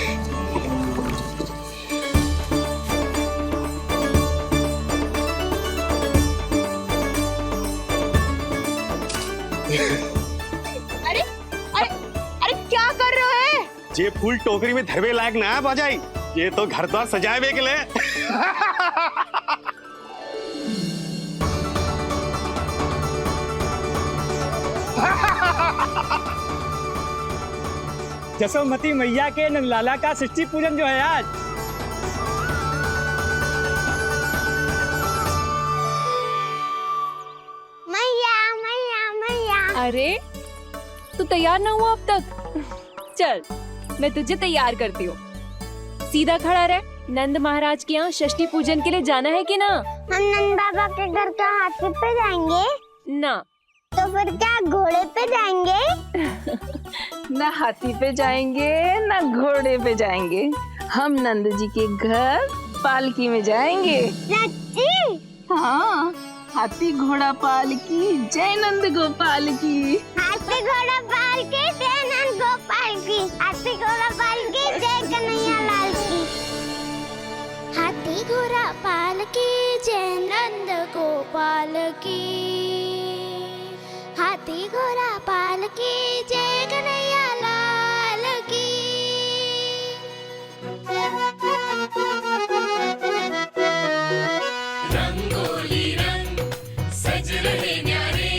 अरे अरे अरे क्या कर रहे हो? ये फूल टोकरी में धरवे लायक ना है बाजाई, ये तो घर द्वार सजाए के लिए। जसोमती मैया के नंदलाला का षष्ठी पूजन जो है आज। मैया मैया मैया। अरे तू तैयार ना हुआ अब तक? चल मैं तुझे तैयार करती हूँ। सीधा खड़ा रह। नंद महाराज के यहाँ षष्ठी पूजन के लिए जाना है कि ना? हम नंद बाबा के घर का हाथी पे जाएंगे? ना। तो फिर क्या घोड़े पे जाएंगे? ना हाथी पे जाएंगे ना घोड़े पे जाएंगे, हम नंद जी के घर पालकी में जाएंगे। सच्ची? हाँ, हाथी घोड़ा पालकी जय नंद गोपाल की। हाथी घोड़ा पालकी जय नंद गोपाल की। हाथी घोड़ा पालकी जय कन्हैया लाल की। हाथी घोड़ा पालकी जय नंद गोपाल की। हाथी घोड़ा पालकी जय कन्हैया लाल की। रंगोली रंग सज रहे न्यारे,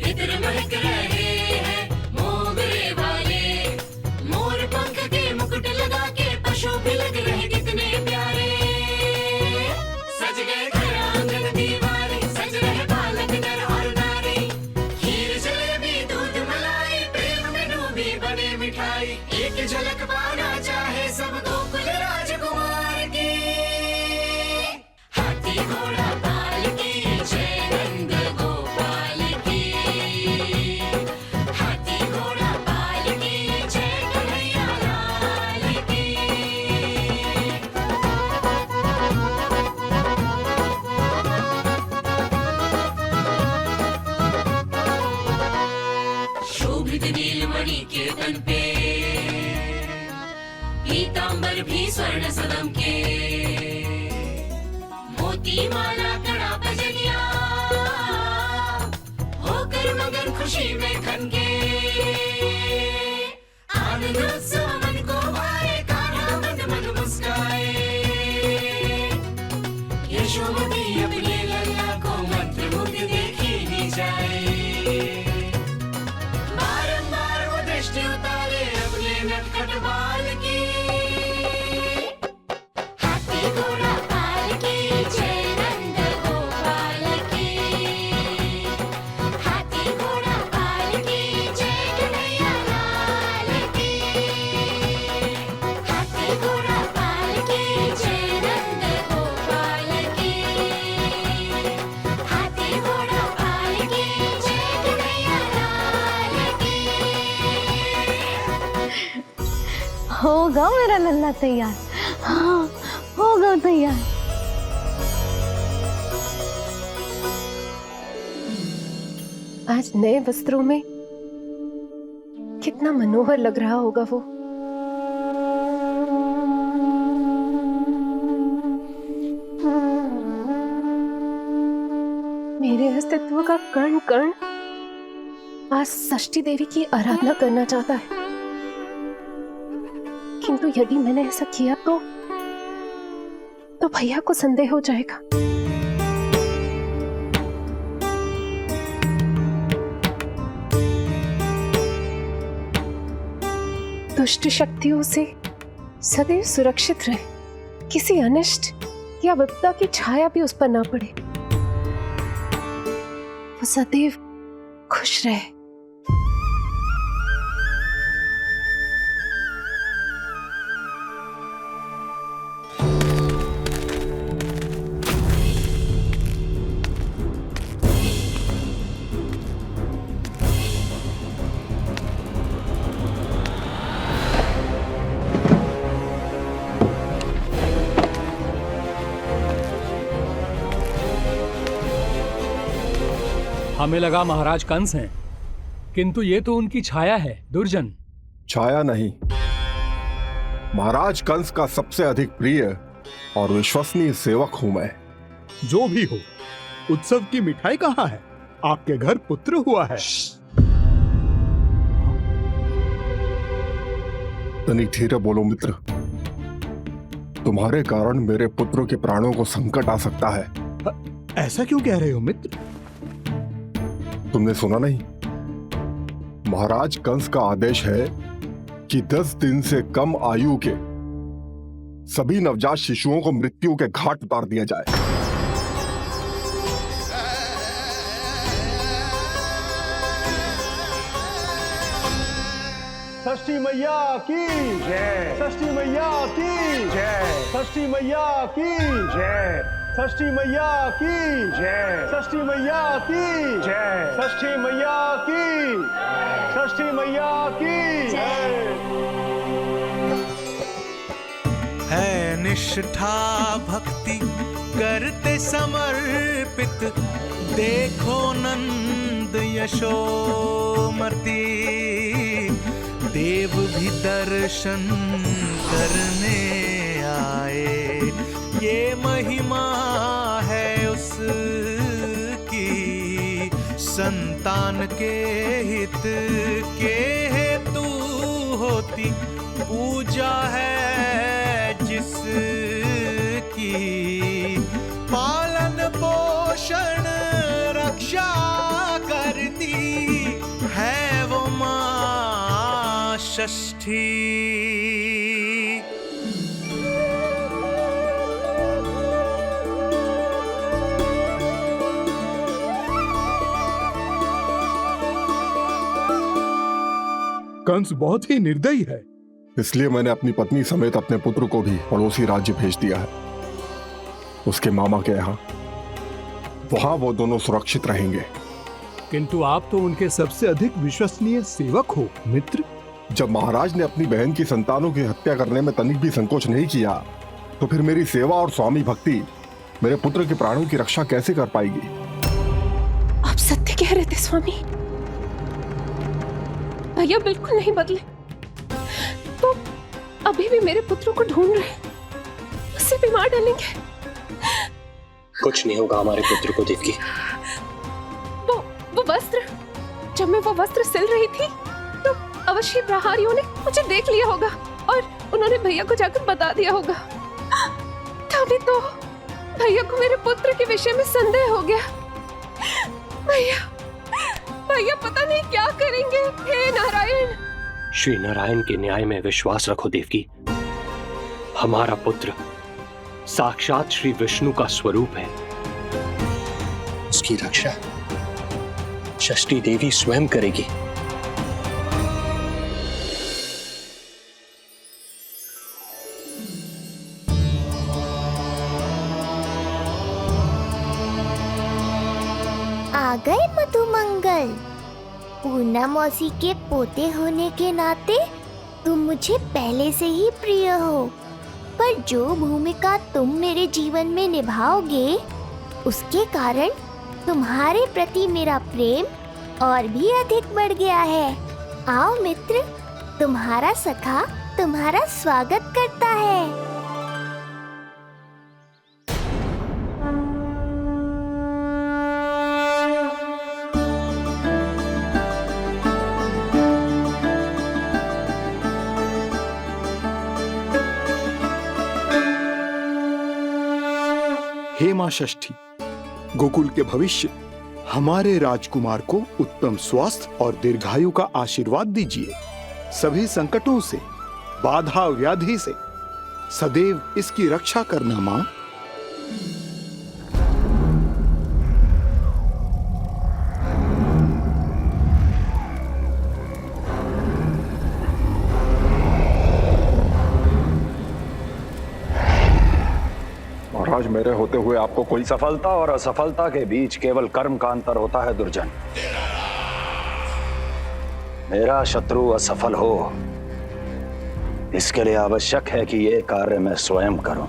इधर महक रहे हैं मोगरे वाले। मोर पंख के मुकुट लगा के पशु भी लग रहे कितने प्यारे। सज गए घर आंगन दीवारे, सज रहे बालक नर और नारी। खीर जलेबी दूध मलाई, प्रेम में डूबी बने मिठाई। एक झलक पाना चाहे सब गोकुल राजकुमार की। हाथी घोड़ा पालकी जय नंद गोपाल की। हाथी घोड़ा पालकी जय कन्हैया लाल की। शोभित नीलमणि के तन पे, पीतांबर भी स्वर्ण सदम के। मोती माला कड़ा बजनिया, होकर मगन खुशी में खनके। आनंद उत्सव मन को भाए, कान्हा मन मन मुस्काए। यशोमती अपने लल्ला को मंत्रमुग्ध देखी ही जाए। बारंबार वो दृष्टि उतारे अपने नटखट बाल की। हाथी घोड़ा पालकी जय नंद गोपाल की। हाथी घोड़ा पालकी जय कन्हैया लाल की। हाथी घोड़ा पालकी जय नंद गोपाल की। हाथी घोड़ा पालकी जय कन्हैया लाल की। होगा मेरा लल्ला तैयार। हाँ होगा तैयार। आज नए वस्त्रों में कितना मनोहर लग रहा होगा वो। मेरे अस्तित्व का कण कण आज षष्ठी देवी की आराधना करना चाहता है, किंतु यदि मैंने ऐसा किया तो भैया को संदेह हो जाएगा। दुष्ट शक्तियों से सदैव सुरक्षित रहे, किसी अनिष्ट या विपदा की छाया भी उस पर ना पड़े, वो सदैव खुश रहे। हमें लगा महाराज कंस हैं, किंतु ये तो उनकी छाया है दुर्जन। छाया नहीं, महाराज कंस का सबसे अधिक प्रिय और विश्वसनीय सेवक हूं मैं। जो भी हो, उत्सव की मिठाई कहाँ है? आपके घर पुत्र हुआ है। तनिक धीरे बोलो मित्र, तुम्हारे कारण मेरे पुत्रों के प्राणों को संकट आ सकता है। ऐसा क्यों कह रहे हो मित्र? तुमने सुना नहीं? महाराज कंस का आदेश है कि 10 दिन से कम आयु के सभी नवजात शिशुओं को मृत्यु के घाट उतार दिया जाए। षष्ठी मैया की जय, षष्ठी मैया की जय, षष्ठी मैया की जय, षष्ठी मैया की जय, षष्ठी मैया की जय, षष्ठी मैया की, षष्ठी मैया की जय। है निष्ठा भक्ति करते समर्पित, देखो नंद यशोमती, देव भी दर्शन करने आए, ये महिमा है उसकी, संतान के हित के हेतु होती पूजा है जिसकी, पालन पोषण रक्षा करती है वो माँ षष्ठी। कंस बहुत ही निर्दयी है, इसलिए मैंने अपनी पत्नी समेत अपने पुत्र को भी पड़ोसी राज्य भेज दिया है, उसके मामा के यहाँ। वहां वो दोनों सुरक्षित रहेंगे। किंतु आप तो उनके सबसे अधिक विश्वसनीय सेवक हो मित्र। जब महाराज ने अपनी बहन की संतानों की हत्या करने में तनिक भी संकोच नहीं किया, तो फिर मेरी सेवा और स्वामी भक्ति मेरे पुत्र के प्राणों की रक्षा कैसे कर पाएगी? आप सत्य कह रहे थे स्वामी, भैया बिल्कुल नहीं बदले, तो अभी भी मेरे पुत्रों को ढूंढ रहे, उसे भी मार डालेंगे। कुछ नहीं होगा हमारे पुत्र को देवकी। वो वस्त्र, जब मैं वो वस्त्र सिल रही थी तो अवश्य प्रहारियों ने मुझे देख लिया होगा और उन्होंने भैया को जाकर बता दिया होगा, तभी तो भैया को मेरे पुत्र के विषय में संदेह हो गया। भैया पता नहीं क्या करेंगे। हे नारायण। श्री नारायण के न्याय में विश्वास रखो देवकी। हमारा पुत्र साक्षात श्री विष्णु का स्वरूप है, उसकी रक्षा षष्ठी देवी स्वयं करेगी। आ गए मधुमंगल। पूर्णा मौसी के पोते होने के नाते तुम मुझे पहले से ही प्रिय हो, पर जो भूमिका तुम मेरे जीवन में निभाओगे उसके कारण तुम्हारे प्रति मेरा प्रेम और भी अधिक बढ़ गया है। आओ मित्र, तुम्हारा सखा तुम्हारा स्वागत करता है। हे मां षष्ठी, गोकुल के भविष्य हमारे राजकुमार को उत्तम स्वास्थ्य और दीर्घायु का आशीर्वाद दीजिए। सभी संकटों से, बाधा व्याधि से सदैव इसकी रक्षा करना मां। महाराज, मेरे होते हुए आपको कोई सफलता और असफलता के बीच केवल कर्म का अंतर होता है दुर्जन। मेरा शत्रु असफल हो, इसके लिए आवश्यक है कि ये कार्य मैं स्वयं करूं।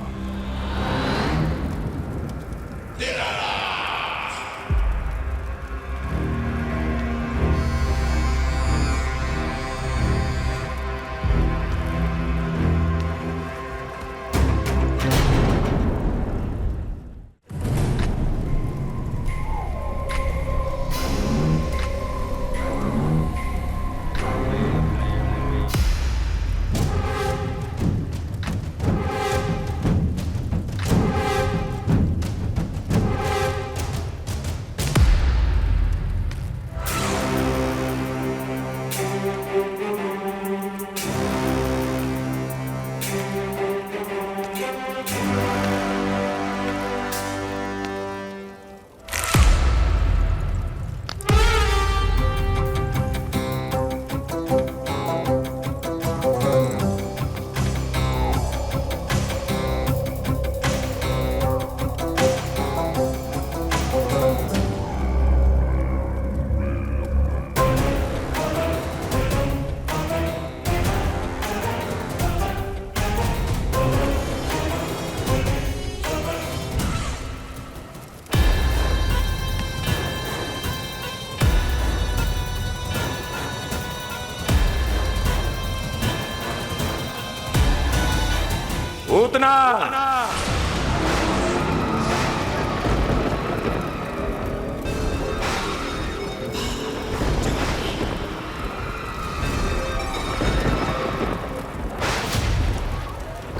पूतना।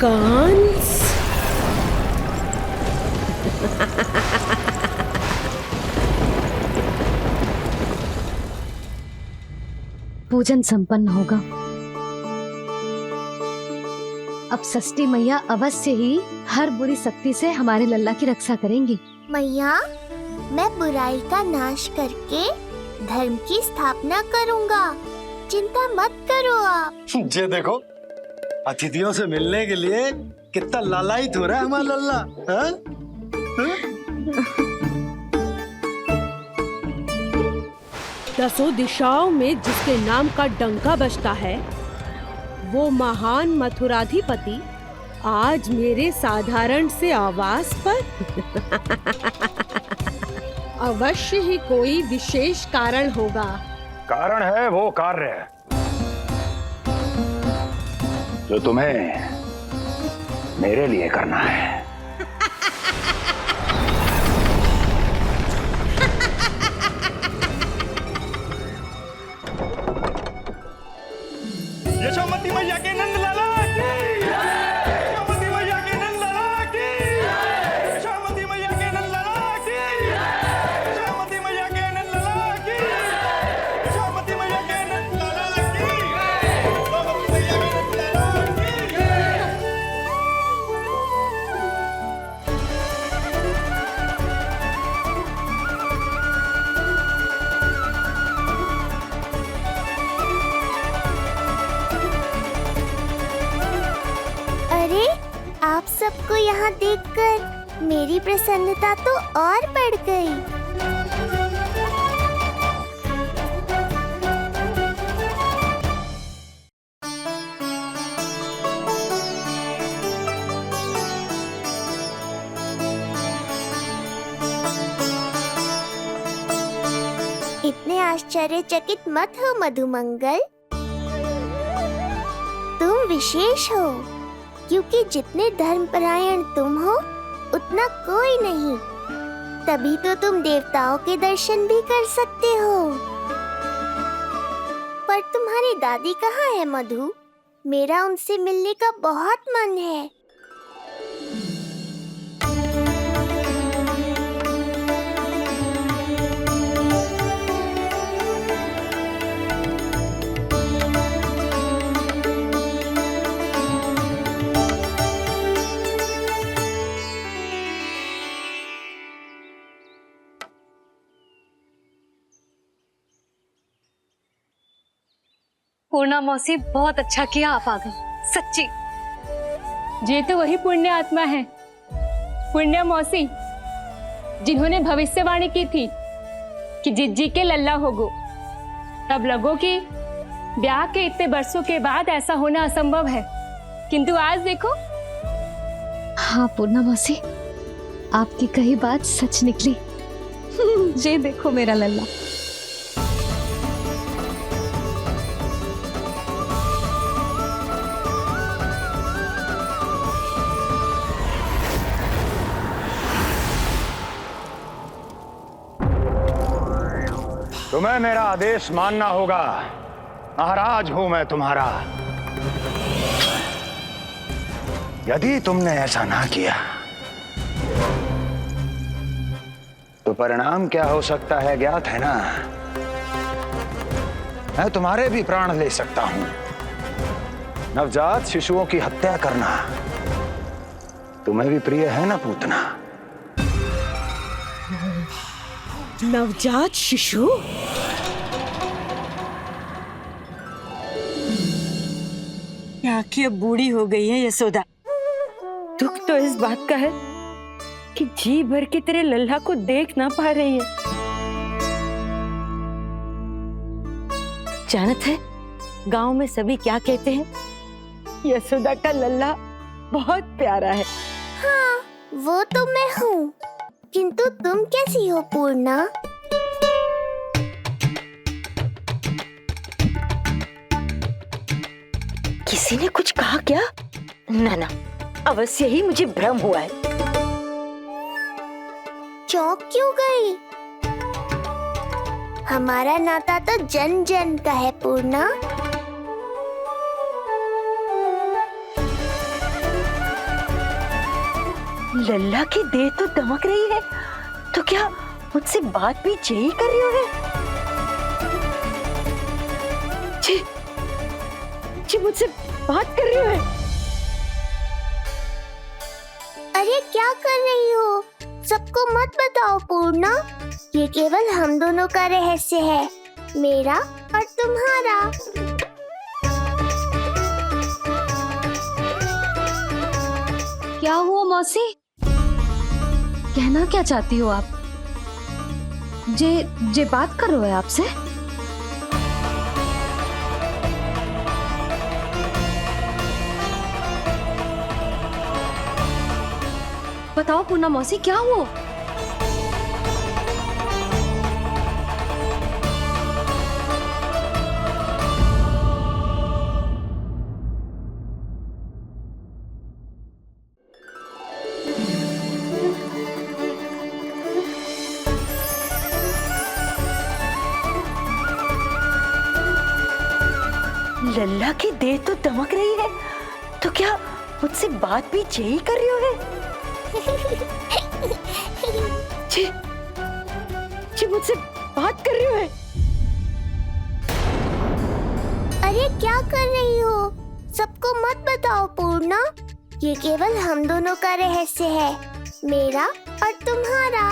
कंस, पूजन संपन्न होगा। अब षष्ठी मैया अवश्य ही हर बुरी शक्ति से हमारे लल्ला की रक्षा करेंगी। मैया, मैं बुराई का नाश करके धर्म की स्थापना करूंगा, चिंता मत करो आप। ये देखो, अतिथियों से मिलने के लिए कितना लालायित हो रहा है हमारा लल्ला। हाँ? दसों दिशाओं में जिसके नाम का डंका बजता है, वो महान मथुराधिपति आज मेरे साधारण से आवास पर अवश्य ही कोई विशेष कारण होगा। कारण है वो कार्य जो तुम्हें मेरे लिए करना है। यशोमती मैया के नंद लाला की, यशोमती मैया के नंद लाला की, यशोमती मैया के नंद लाला की, यशोमती मैया के नंद लाला की, यशोमती मैया के नंद लाला की, यशोमती मैया के नंद लाला की। अरे, आप सबको यहाँ देखकर मेरी प्रसन्नता तो और बढ़ गई। इतने आश्चर्यचकित मत हो मधुमंगल, तुम विशेष हो, क्योंकि जितने धर्मपरायण तुम हो उतना कोई नहीं। तभी तो तुम देवताओं के दर्शन भी कर सकते हो। पर तुम्हारी दादी कहाँ है मधु? मेरा उनसे मिलने का बहुत मन है। पूर्णा मौसी, बहुत अच्छा किया आप आ गई, सच्ची। ये तो वही पुण्य आत्मा है, पुण्य मौसी, जिन्होंने भविष्यवाणी की थी कि जिज्जी के लल्ला होगो। तब लगो कि ब्याह के इतने बरसों के बाद ऐसा होना असंभव है, किंतु आज देखो। हाँ पूर्णा मौसी, आपकी कही बात सच निकली। ये देखो मेरा लल्ला। तुम्हें मेरा आदेश मानना होगा। महाराज हूं मैं तुम्हारा। यदि तुमने ऐसा ना किया तो परिणाम क्या हो सकता है ज्ञात है ना? मैं तुम्हारे भी प्राण ले सकता हूं। नवजात शिशुओं की हत्या करना तुम्हें भी प्रिय है ना पूतना? नवजात शिशु? आंखें अब बूढ़ी हो गई है यशोदा। दुख तो इस बात का है कि जी भर के तेरे लल्ला को देख ना पा रही है। जानत है गांव में सभी क्या कहते हैं? यशोदा का लल्ला बहुत प्यारा है। हाँ, वो तो मैं हूँ, किंतु तुम कैसी हो पूर्णा? किसी ने कुछ कहा क्या? ना ना, अवश्य ही मुझे भ्रम हुआ है। चौंक क्यों गई? हमारा नाता तो जन जन का है पूर्णा। लल्ला की देह तो दमक रही है, तो क्या मुझसे बात भी यही कर रही है? जी मुझसे बात कर रही है। अरे क्या कर रही हो? सबको मत बताओ पूर्णा, ये केवल हम दोनों का रहस्य है, मेरा और तुम्हारा। क्या हुआ मौसी? कहना क्या चाहती हो आप? जे बात कर रहे हो आपसे? बताओ पूर्णा मौसी, क्या हुआ? लल्ला की देह तो दमक रही है, तो क्या मुझसे बात भी यही कर रही है? जी मुझसे बात कर रही है। अरे क्या कर रही हो? सबको मत बताओ पूर्णा, ये केवल हम दोनों का रहस्य है, मेरा और तुम्हारा।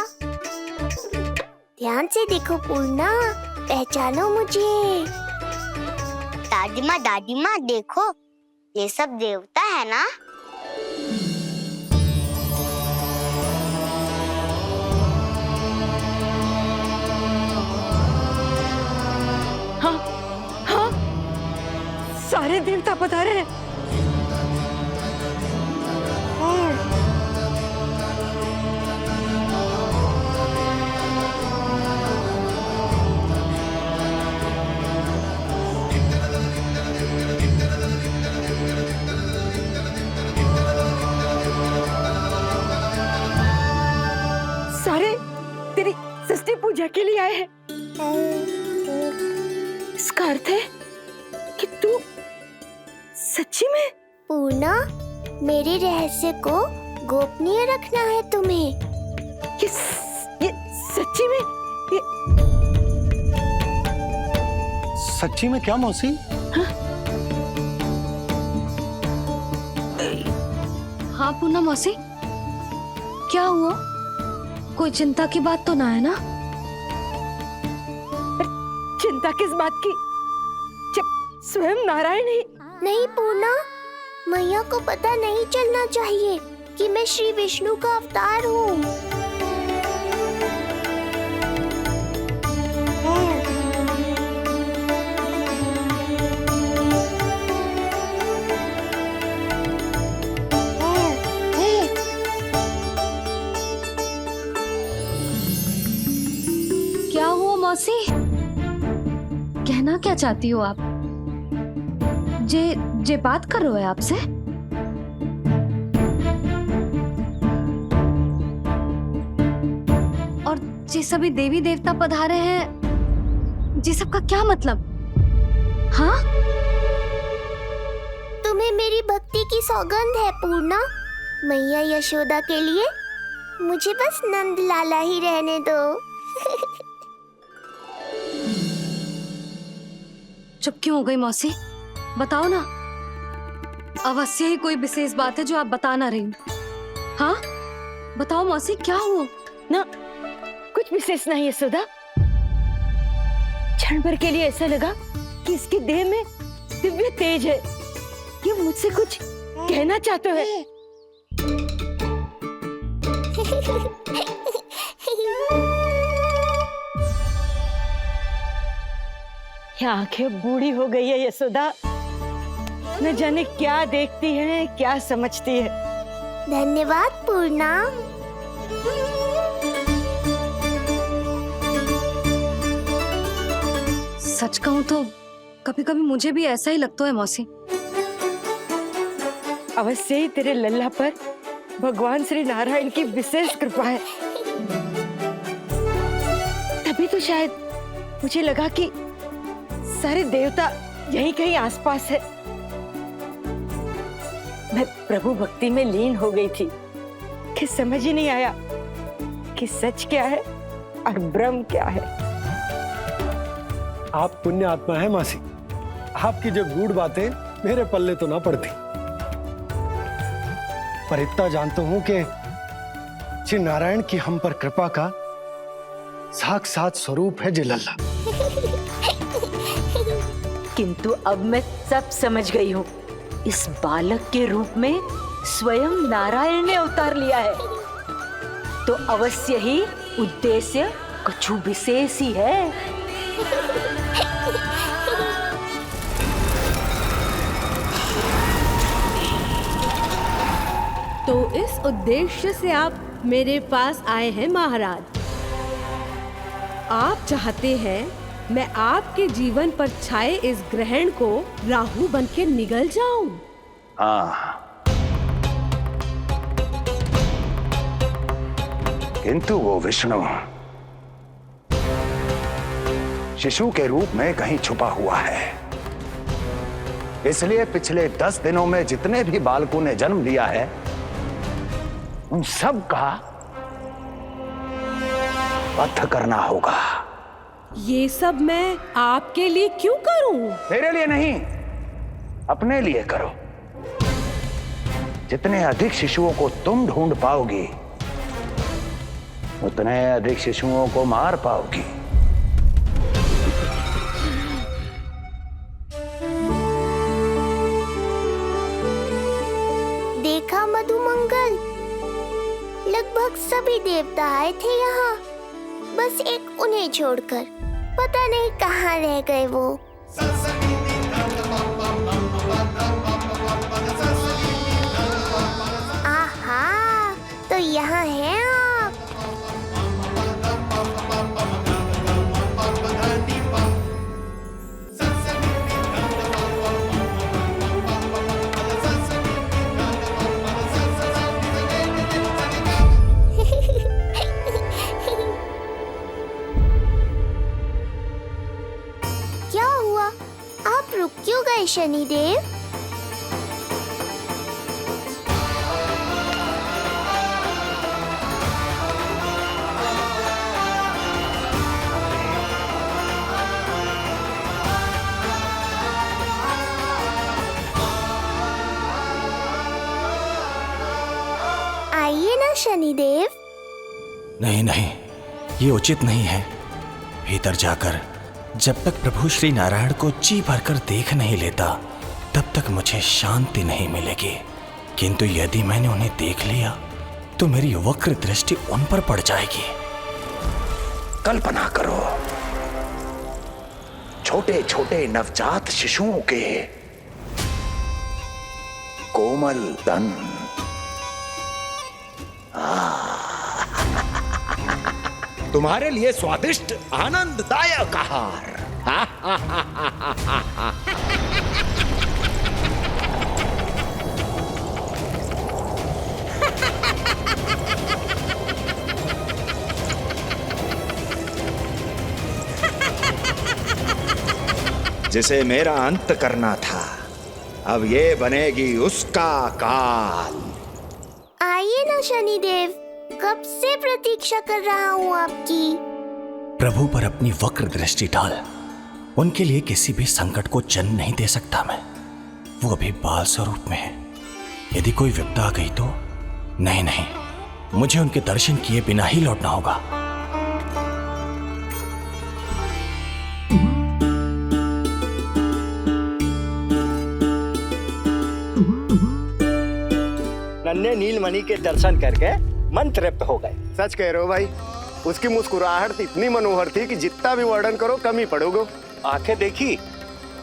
ध्यान से देखो पूर्णा, पहचानो मुझे। दादी माँ देखो, ये सब देवता है ना? हाँ हाँ, सारे देवता पधारे हैं। सारे तेरी सृष्टि पूजा के लिए आए हैं। इसका अर्थ है कि तू सच्ची में? पूर्णा, मेरे रहस्य को गोपनीय रखना है तुम्हें। ये सच्ची में? सच्ची में क्या मौसी? हाँ पूर्णा मौसी, क्या हुआ? कोई चिंता की बात तो ना है ना? चिंता किस बात की, जब स्वयं नारायण ही। नहीं पूर्णा, मैया को पता नहीं चलना चाहिए कि मैं श्री विष्णु का अवतार हूँ। क्या हुआ मौसी? कहना क्या चाहती हो आप? जे बात कर रहे हो आपसे? और जे सभी देवी देवता पधारे हैं, जे सबका क्या मतलब? हाँ? तुम्हें मेरी भक्ति की सौगंध है पूर्णा। मैया यशोदा के लिए मुझे बस नंद लाला ही रहने दो। चुप क्यों हो गई मौसी? बताओ ना, अवश्य ही कोई विशेष बात है जो आप बता ना रही। हाँ बताओ मौसी, क्या हुआ? ना कुछ विशेष नहीं है सुधा। क्षण भर के लिए ऐसा लगा कि इसकी देह में दिव्य तेज है, ये मुझसे कुछ कहना चाहते हैं। ये आंखें बूढ़ी हो गई है यशोदा, न जाने क्या देखती है, क्या समझती है। धन्यवाद पूर्णा। सच कहूं तो कभी कभी मुझे भी ऐसा ही लगता है मौसी। अवश्य ही तेरे लल्ला पर भगवान श्री नारायण की विशेष कृपा है। तभी तो शायद मुझे लगा कि सारे देवता यहीं कहीं आसपास है। मैं प्रभु भक्ति में लीन हो गई थी कि समझ ही नहीं आया कि सच क्या है और ब्रह्म क्या है। आप पुण्य आत्मा है मासी, आपकी जो गूढ़ बातें मेरे पल्ले तो ना पड़ती, पर इतना जानता हूं कि श्री नारायण की हम पर कृपा का साक्षात स्वरूप है जी लल्ला। किंतु अब मैं सब समझ गई हूँ। इस बालक के रूप में स्वयं नारायण ने अवतार लिया है, तो अवश्य ही उद्देश्य कुछ विशेष ही है। तो इस उद्देश्य से आप मेरे पास आए हैं महाराज। आप चाहते हैं मैं आपके जीवन पर छाए इस ग्रहण को राहु बनके निगल जाऊं? हाँ, किंतु वो विष्णु शिशु के रूप में कहीं छुपा हुआ है। इसलिए पिछले 10 दिनों में जितने भी बालकों ने जन्म लिया है, उन सब का वध करना होगा। ये सब मैं आपके लिए क्यों करूं? मेरे लिए नहीं, अपने लिए करो। जितने अधिक शिशुओं को तुम ढूंढ पाओगी, उतने अधिक शिशुओं को मार पाओगी। देखा मधुमंगल, लगभग सभी देवता आए थे यहाँ, बस एक उन्हें छोड़कर। पता नहीं कहाँ रह गए वो। आहा, तो यहाँ हैं आप। क्या हुआ? आप रुक क्यों गए शनिदेव? आइए ना शनिदेव। नहीं नहीं, ये उचित नहीं है। भीतर जाकर जब तक प्रभु श्री नारायण को जी भरकर देख नहीं लेता, तब तक मुझे शांति नहीं मिलेगी। किंतु यदि मैंने उन्हें देख लिया तो मेरी वक्र दृष्टि उन पर पड़ जाएगी। कल्पना करो, छोटे छोटे नवजात शिशुओं के कोमल तन, तुम्हारे लिए स्वादिष्ट आनंददायक आहार। जिसे मेरा अंत करना था, अब ये बनेगी उसका काल। आइए ना शनिदेव, कब से प्रतीक्षा कर रहा हूँ आपकी। प्रभु पर अपनी वक्र दृष्टि डाल। उनके लिए किसी भी संकट को जन्म नहीं दे सकता मैं। वो अभी बाल स्वरूप में है। यदि कोई विपदा आ गई तो नहीं नहीं, मुझे उनके दर्शन किए बिना ही लौटना होगा। नन्हे नीलमणि के दर्शन करके मन तृप्त हो गए। सच कह रहे हो भाई, उसकी मुस्कुराहट इतनी मनोहर थी कि जितना भी वर्णन करो कम ही पड़ोगे। आंखें देखी,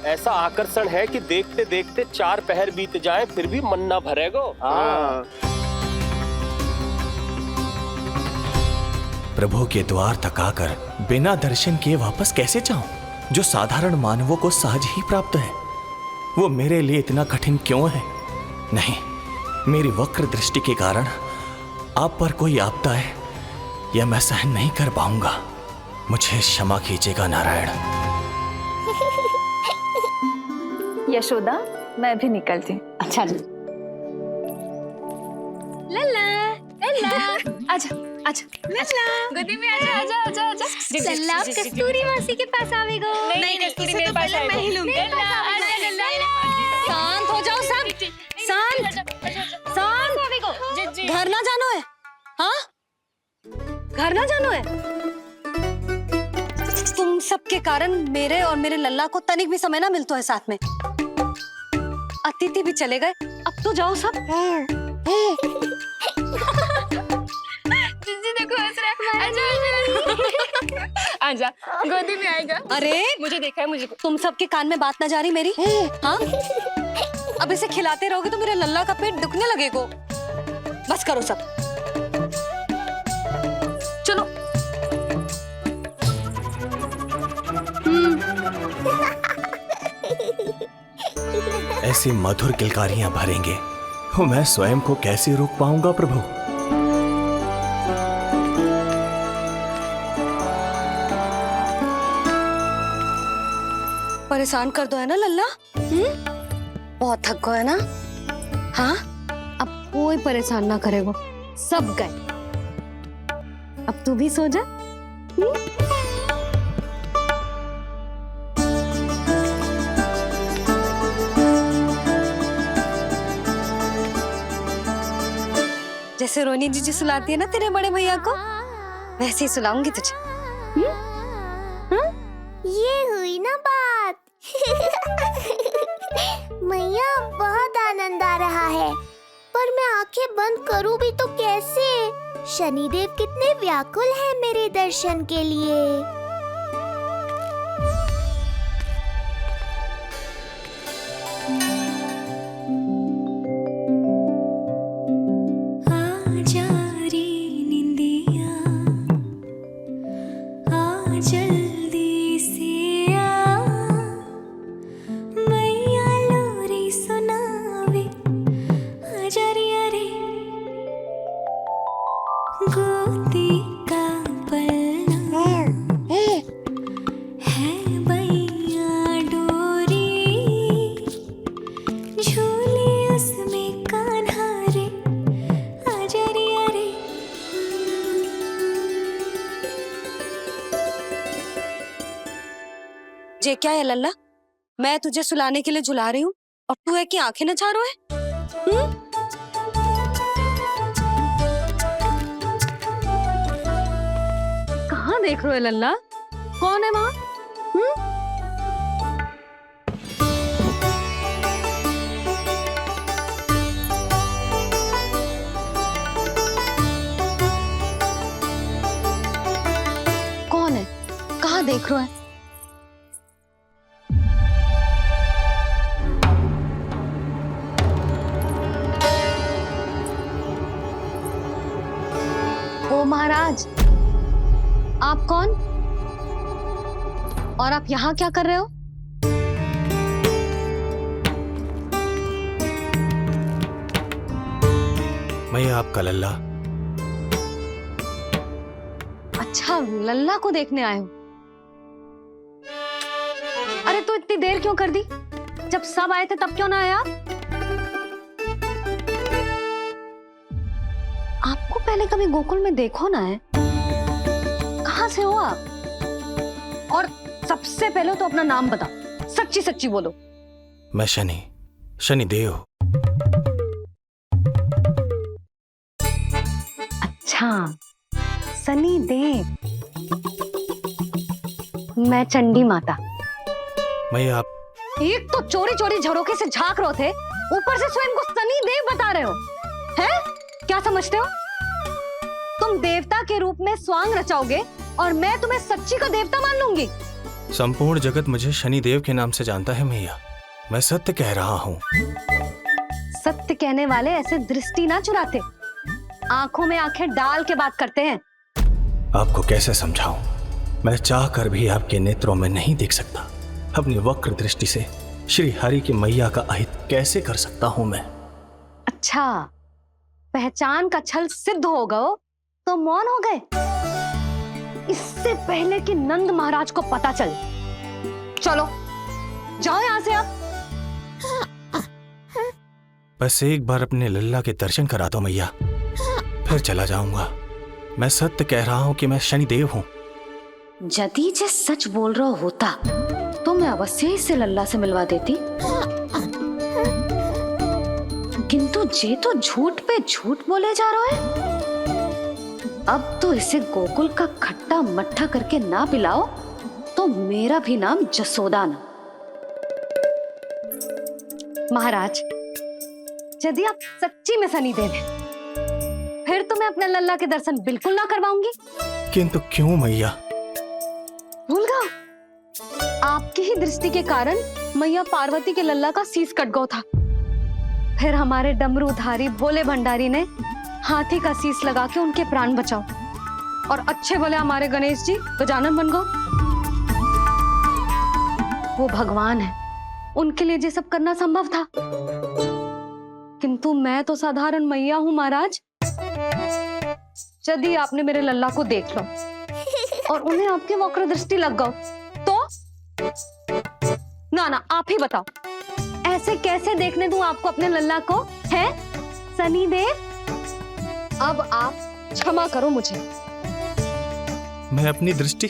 ऐसा आकर्षण है कि देखते देखते 4 पहर बीत जाए फिर भी मन ना भरेगो। प्रभु के द्वार तक आकर बिना दर्शन किए वापस कैसे जाऊं, जो साधारण मानवों को सहज ही प्राप्त है। वो मेरे लिए इतना कठिन क्यों है? नहीं, मेरी वक्र दृष्टि के कारण आप पर कोई आपदा है या मैं सहन नहीं कर पाऊंगा। मुझे क्षमा कीजिएगा नारायण। यशोदा, मैं भी निकलती हूँ। अच्छा जी। लल्ला लल्ला आजा आजा लल्ला गोदी में आजा आजा आजा आजा। लल्ला कस्तूरी मासी के पास आवेगो। नहीं, कस्तूरी मेरे पास आएगा। मैं ही लूंगी। शांत हो जाओ सब, शांत शांत। घर ना जानो है? हाँ, घर ना जानो है? तुम सबके कारण मेरे और मेरे लल्ला को तनिक भी समय ना मिलता है साथ में। अतिथि भी चले गए, अब तो जाओ सब। जीजी देखो हंस रहा है। आजा आजा गोदी में आएगा। अरे मुझे देखा है मुझे। तुम सबके कान में बात ना जा रही मेरी? हाँ, अब इसे खिलाते रहोगे तो मेरे लल्ला का पेट दुखने लगेगा। बस करो सब, चलो। ऐसी मधुर किलकारियां भरेंगे तो मैं स्वयं को कैसे रोक पाऊंगा प्रभु। परेशान कर दो है ना लल्ला? बहुत थक गए ना? हाँ, अब कोई परेशान ना करेगा, सब गए। अब तू भी सो जा। जैसे रोनी जीजी सुलाती है ना तेरे बड़े भैया को, वैसे ही सुलाऊंगी तुझे। ये हुई ना बात। मैया, बहुत आनंद आ रहा है, पर मैं आंखें बंद करूं भी तो कैसे? शनिदेव कितने व्याकुल हैं मेरे दर्शन के लिए। ये क्या है लल्ला? मैं तुझे सुलाने के लिए झुला रही हूँ और तू है कि आंखें नचा रहा है? कहाँ देख रहे हो लल्ला? कौन है वहाँ? कौन है? कहाँ देख रहे हो? महाराज, आप कौन और आप यहाँ क्या कर रहे हो? मैं आपका लल्ला। अच्छा, लल्ला को देखने आए हो? अरे तो इतनी देर क्यों कर दी? जब सब आए थे तब क्यों ना आए आप? आपको पहले कभी गोकुल में देखो ना है? कहाँ से हो आप? और सबसे पहले तो अपना नाम बताओ, सच्ची सच्ची बोलो। मैं शनिदेव। अच्छा, शनिदेव। मैं चंडी माता। मैं आप एक तो चोरी चोरी झरोखे से झांक रहे थे, ऊपर से स्वयं को शनिदेव बता रहे हो, हैं? क्या समझते हो? तुम देवता के रूप में स्वांग रचाओगे और मैं तुम्हें सच्ची का देवता मान लूंगी? संपूर्ण जगत मुझे शनिदेव के नाम से जानता है मैया। मैं सत्य कह रहा हूँ। सत्य कहने वाले ऐसे दृष्टि ना चुराते, आंखों में आंखें डाल के बात करते हैं। आपको कैसे समझाऊं? मैं चाह कर भी आपके नेत्रों में नहीं देख सकता। अपनी वक्र दृष्टि से श्री हरि की मैया का अहित कैसे कर सकता हूँ मैं? अच्छा, पहचान का छल सिद्ध हो गया तो मौन हो गए, इससे पहले कि नंद महाराज को पता चले। चलो जाओ यहां से आप। बस एक बार अपने लल्ला के दर्शन करा दो मैया, फिर चला जाऊंगा। मैं सत्य कह रहा हूं कि मैं शनिदेव हूं। यदि जे सच बोल रहा होता तो मैं अवश्य इसे लल्ला से मिलवा देती, किंतु जे तो झूठ पे झूठ बोले जा रहा है। अब तो इसे गोकुल का खट्टा मट्ठा करके ना पिलाओ तो मेरा भी नाम जसोदा ना। महाराज, यदि आप सच्ची में शनिदेव हैं, फिर तो मैं अपने लल्ला के दर्शन बिल्कुल ना करवाऊंगी। किंतु क्यों मैया? भूल गया, आपकी ही दृष्टि के कारण मैया पार्वती के लल्ला का शीश कट गया था। फिर हमारे डमरूधारी भोले भंडारी ने हाथी का शीश लगा के उनके प्राण बचाओ, और अच्छे भले हमारे गणेश जी गजानन बन गए। वो भगवान है, उनके लिए ये सब करना संभव था, किंतु मैं तो साधारण मैया हूं महाराज। यदि आपने मेरे लल्ला को देख लो और उन्हें आपकी वक्र दृष्टि लग गई तो ना आप ही बताओ, ऐसे कैसे देखने दूं आपको अपने लल्ला को? है शनिदेव, अब आप क्षमा करो मुझे। मैं अपनी दृष्टि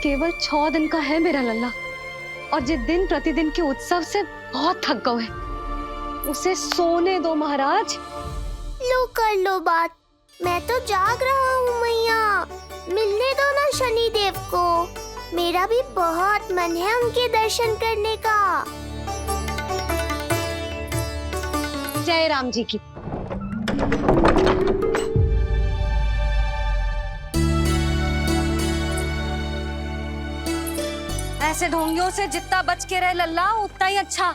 केवल 6 दिन का है मेरा लल्ला, और जिस दिन प्रतिदिन के उत्सव से बहुत थक गए, उसे सोने दो महाराज। लो कर लो बात, मैं तो जाग रहा हूँ मैया, मिलने दो ना शनिदेव को। मेरा भी बहुत मन है उनके दर्शन करने का। जय राम जी की। ऐसे ढोंगियों से जितना बच के रहे लल्ला उतना ही अच्छा।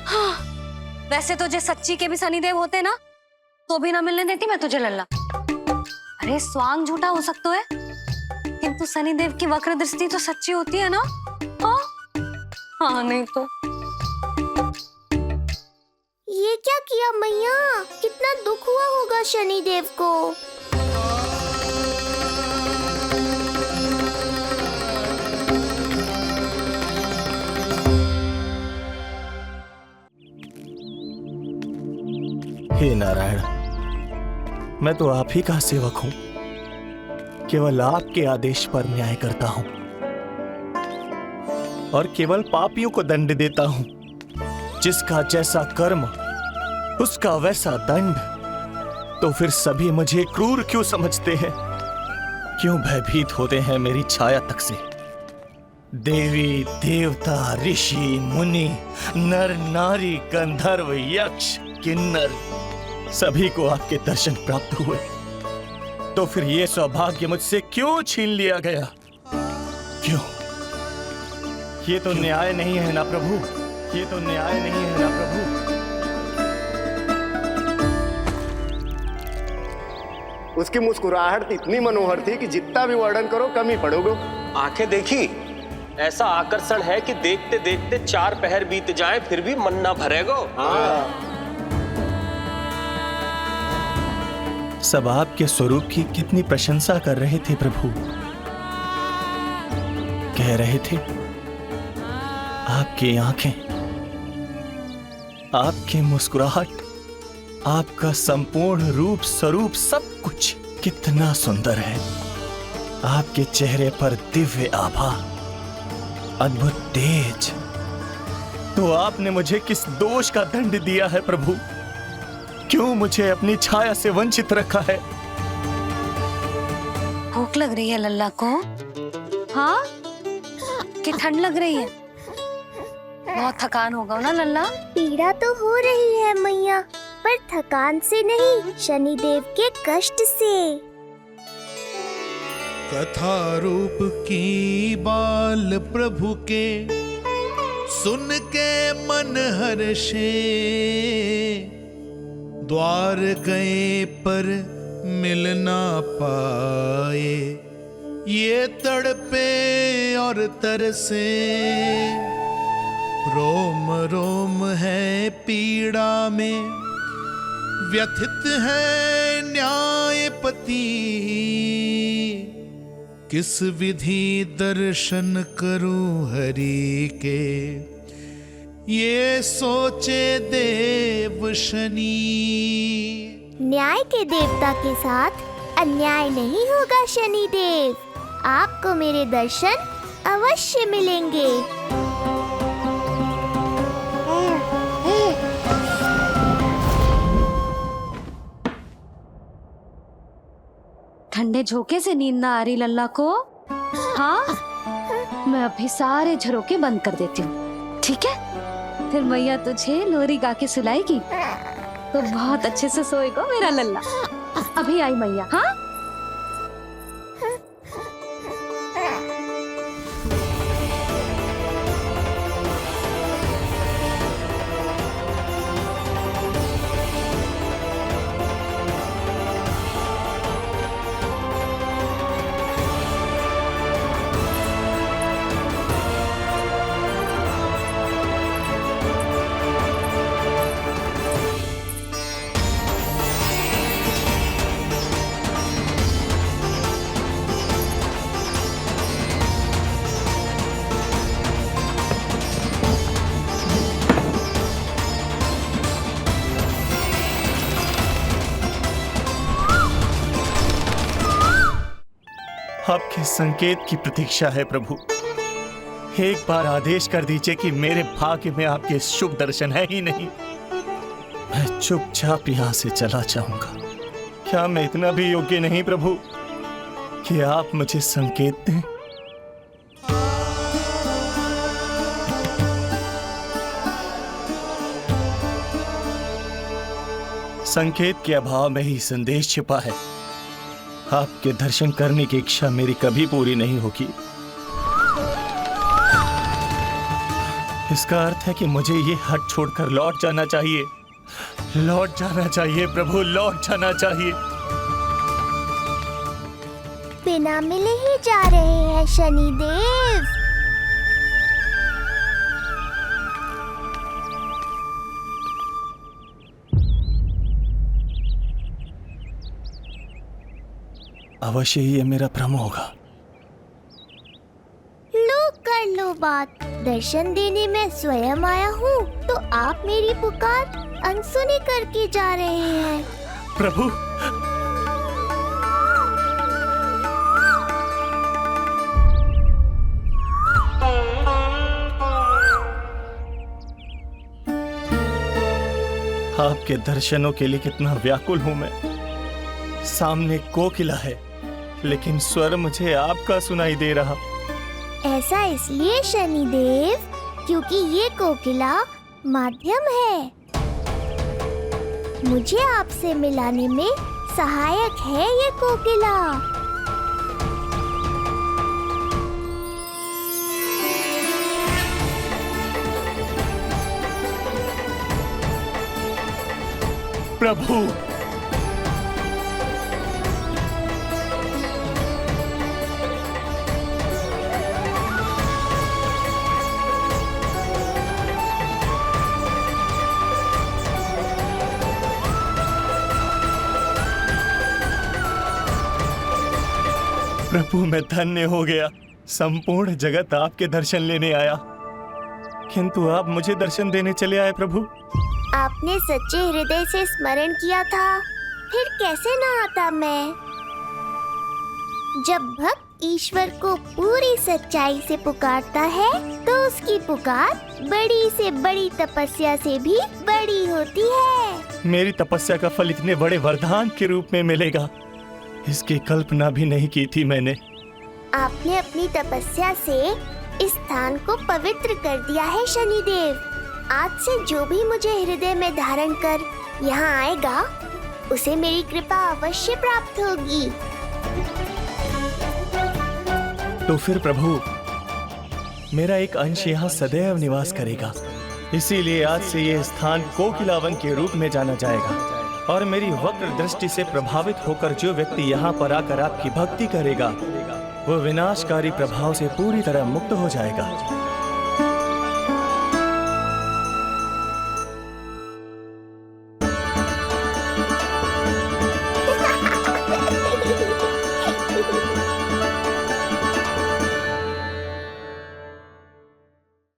हाँ, वैसे तो जे सच्ची के भी शनिदेव होते ना तो भी ना मिलने देती मैं तुझे लल्ला। अरे स्वांग झूठा हो सकता है, किंतु शनिदेव की वक्र दृष्टि तो सच्ची होती है ना। हाँ हाँ, नहीं तो ये क्या किया मैया? कितना दुख हुआ होगा शनिदेव को। हे नारायण, मैं तो आप ही का सेवक हूं, केवल आपके आदेश पर न्याय करता हूं और केवल पापियों को दंड देता हूं। जिसका जैसा कर्म उसका वैसा दंड। तो फिर सभी मुझे क्रूर क्यों समझते हैं? क्यों भयभीत होते हैं मेरी छाया तक से? देवी देवता ऋषि मुनि नर नारी गंधर्व यक्ष किन्नर सभी को आपके दर्शन प्राप्त हुए, तो फिर ये सौभाग्य मुझसे क्यों छीन लिया गया? क्यों? ये तो न्याय नहीं है ना प्रभु, ये तो न्याय नहीं है ना प्रभु। उसकी मुस्कुराहट इतनी मनोहर थी कि जितना भी वर्णन करो कम ही पड़ोगे। आंखें देखी, ऐसा आकर्षण है कि देखते देखते 4 पहर बीत जाए फिर भी मन ना भरेगो। सब आपके स्वरूप की कितनी प्रशंसा कर रहे थे प्रभु। कह रहे थे आपकी आंखें, आपकी मुस्कुराहट, आपका संपूर्ण रूप स्वरूप सब कुछ कितना सुंदर है। आपके चेहरे पर दिव्य आभा, अद्भुत तेज। तो आपने मुझे किस दोष का दंड दिया है प्रभु? क्यों मुझे अपनी छाया से वंचित रखा है? भूख लग रही है लल्ला को? हाँ, कि ठंड लग रही है? बहुत थकान होगा ना लल्ला? पीड़ा तो हो रही है मैया, पर थकान से नहीं, शनिदेव के कष्ट से। कथा रूप की बाल प्रभु के सुन के मन हर्षे, द्वार गए पर मिल ना पाए, ये तड़पे और तरसे, रोम रोम है पीड़ा में व्यथित है न्यायपति, किस विधि दर्शन करूं हरि के, ये सोचे देव शनि। न्याय के देवता के साथ अन्याय नहीं होगा शनिदेव, आपको मेरे दर्शन अवश्य मिलेंगे। ठंडे झोंके से नींद ना आ रही लल्ला को? हाँ, मैं अभी सारे झरोके बंद कर देती हूँ, ठीक है? फिर मैया तुझे लोरी गा के सुलाएगी तो बहुत अच्छे से सोएगा मेरा लल्ला। अभी आई मैया। हाँ, आपके संकेत की प्रतीक्षा है प्रभु। एक बार आदेश कर दीजिए कि मेरे भाग्य में आपके शुभ दर्शन है ही नहीं, मैं चुपचाप यहाँ से चला जाऊंगा। क्या मैं इतना भी योग्य नहीं प्रभु कि आप मुझे संकेत दें? संकेत के अभाव में ही संदेश छिपा है। आपके दर्शन करने की इच्छा मेरी कभी पूरी नहीं होगी। इसका अर्थ है कि मुझे ये हट छोड़कर लौट जाना चाहिए। लौट जाना चाहिए प्रभु, लौट जाना चाहिए। बिना मिले ही जा रहे हैं शनिदेव। अवश्य ही ये मेरा भ्रम होगा। लो कर लो बात, दर्शन देने मैं स्वयं आया हूँ तो आप मेरी पुकार अनसुनी करके जा रहे हैं। प्रभु, आपके दर्शनों के लिए कितना व्याकुल हूँ मैं। सामने कोकिला है लेकिन स्वर मुझे आपका सुनाई दे रहा। ऐसा इसलिए शनिदेव क्योंकि ये कोकिला माध्यम है, मुझे आपसे मिलाने में सहायक है ये कोकिला। प्रभु, प्रभु मैं धन्य हो गया। संपूर्ण जगत आपके दर्शन लेने आया, किंतु आप मुझे दर्शन देने चले आए प्रभु। आपने सच्चे हृदय से स्मरण किया था, फिर कैसे न आता मैं। जब भक्त ईश्वर को पूरी सच्चाई से पुकारता है तो उसकी पुकार बड़ी से बड़ी तपस्या से भी बड़ी होती है। मेरी तपस्या का फल इतने बड़े वरदान के रूप में मिलेगा, इसकी कल्पना भी नहीं की थी मैंने। आपने अपनी तपस्या से इस स्थान को पवित्र कर दिया है शनिदेव। आज से जो भी मुझे हृदय में धारण कर यहाँ आएगा उसे मेरी कृपा अवश्य प्राप्त होगी। तो फिर प्रभु, मेरा एक अंश यहाँ सदैव निवास करेगा, इसीलिए आज से ये स्थान कोकिलावन के रूप में जाना जाएगा। और मेरी वक्र दृष्टि से प्रभावित होकर जो व्यक्ति यहाँ पर आकर आपकी भक्ति करेगा वो विनाशकारी प्रभाव से पूरी तरह मुक्त हो जाएगा।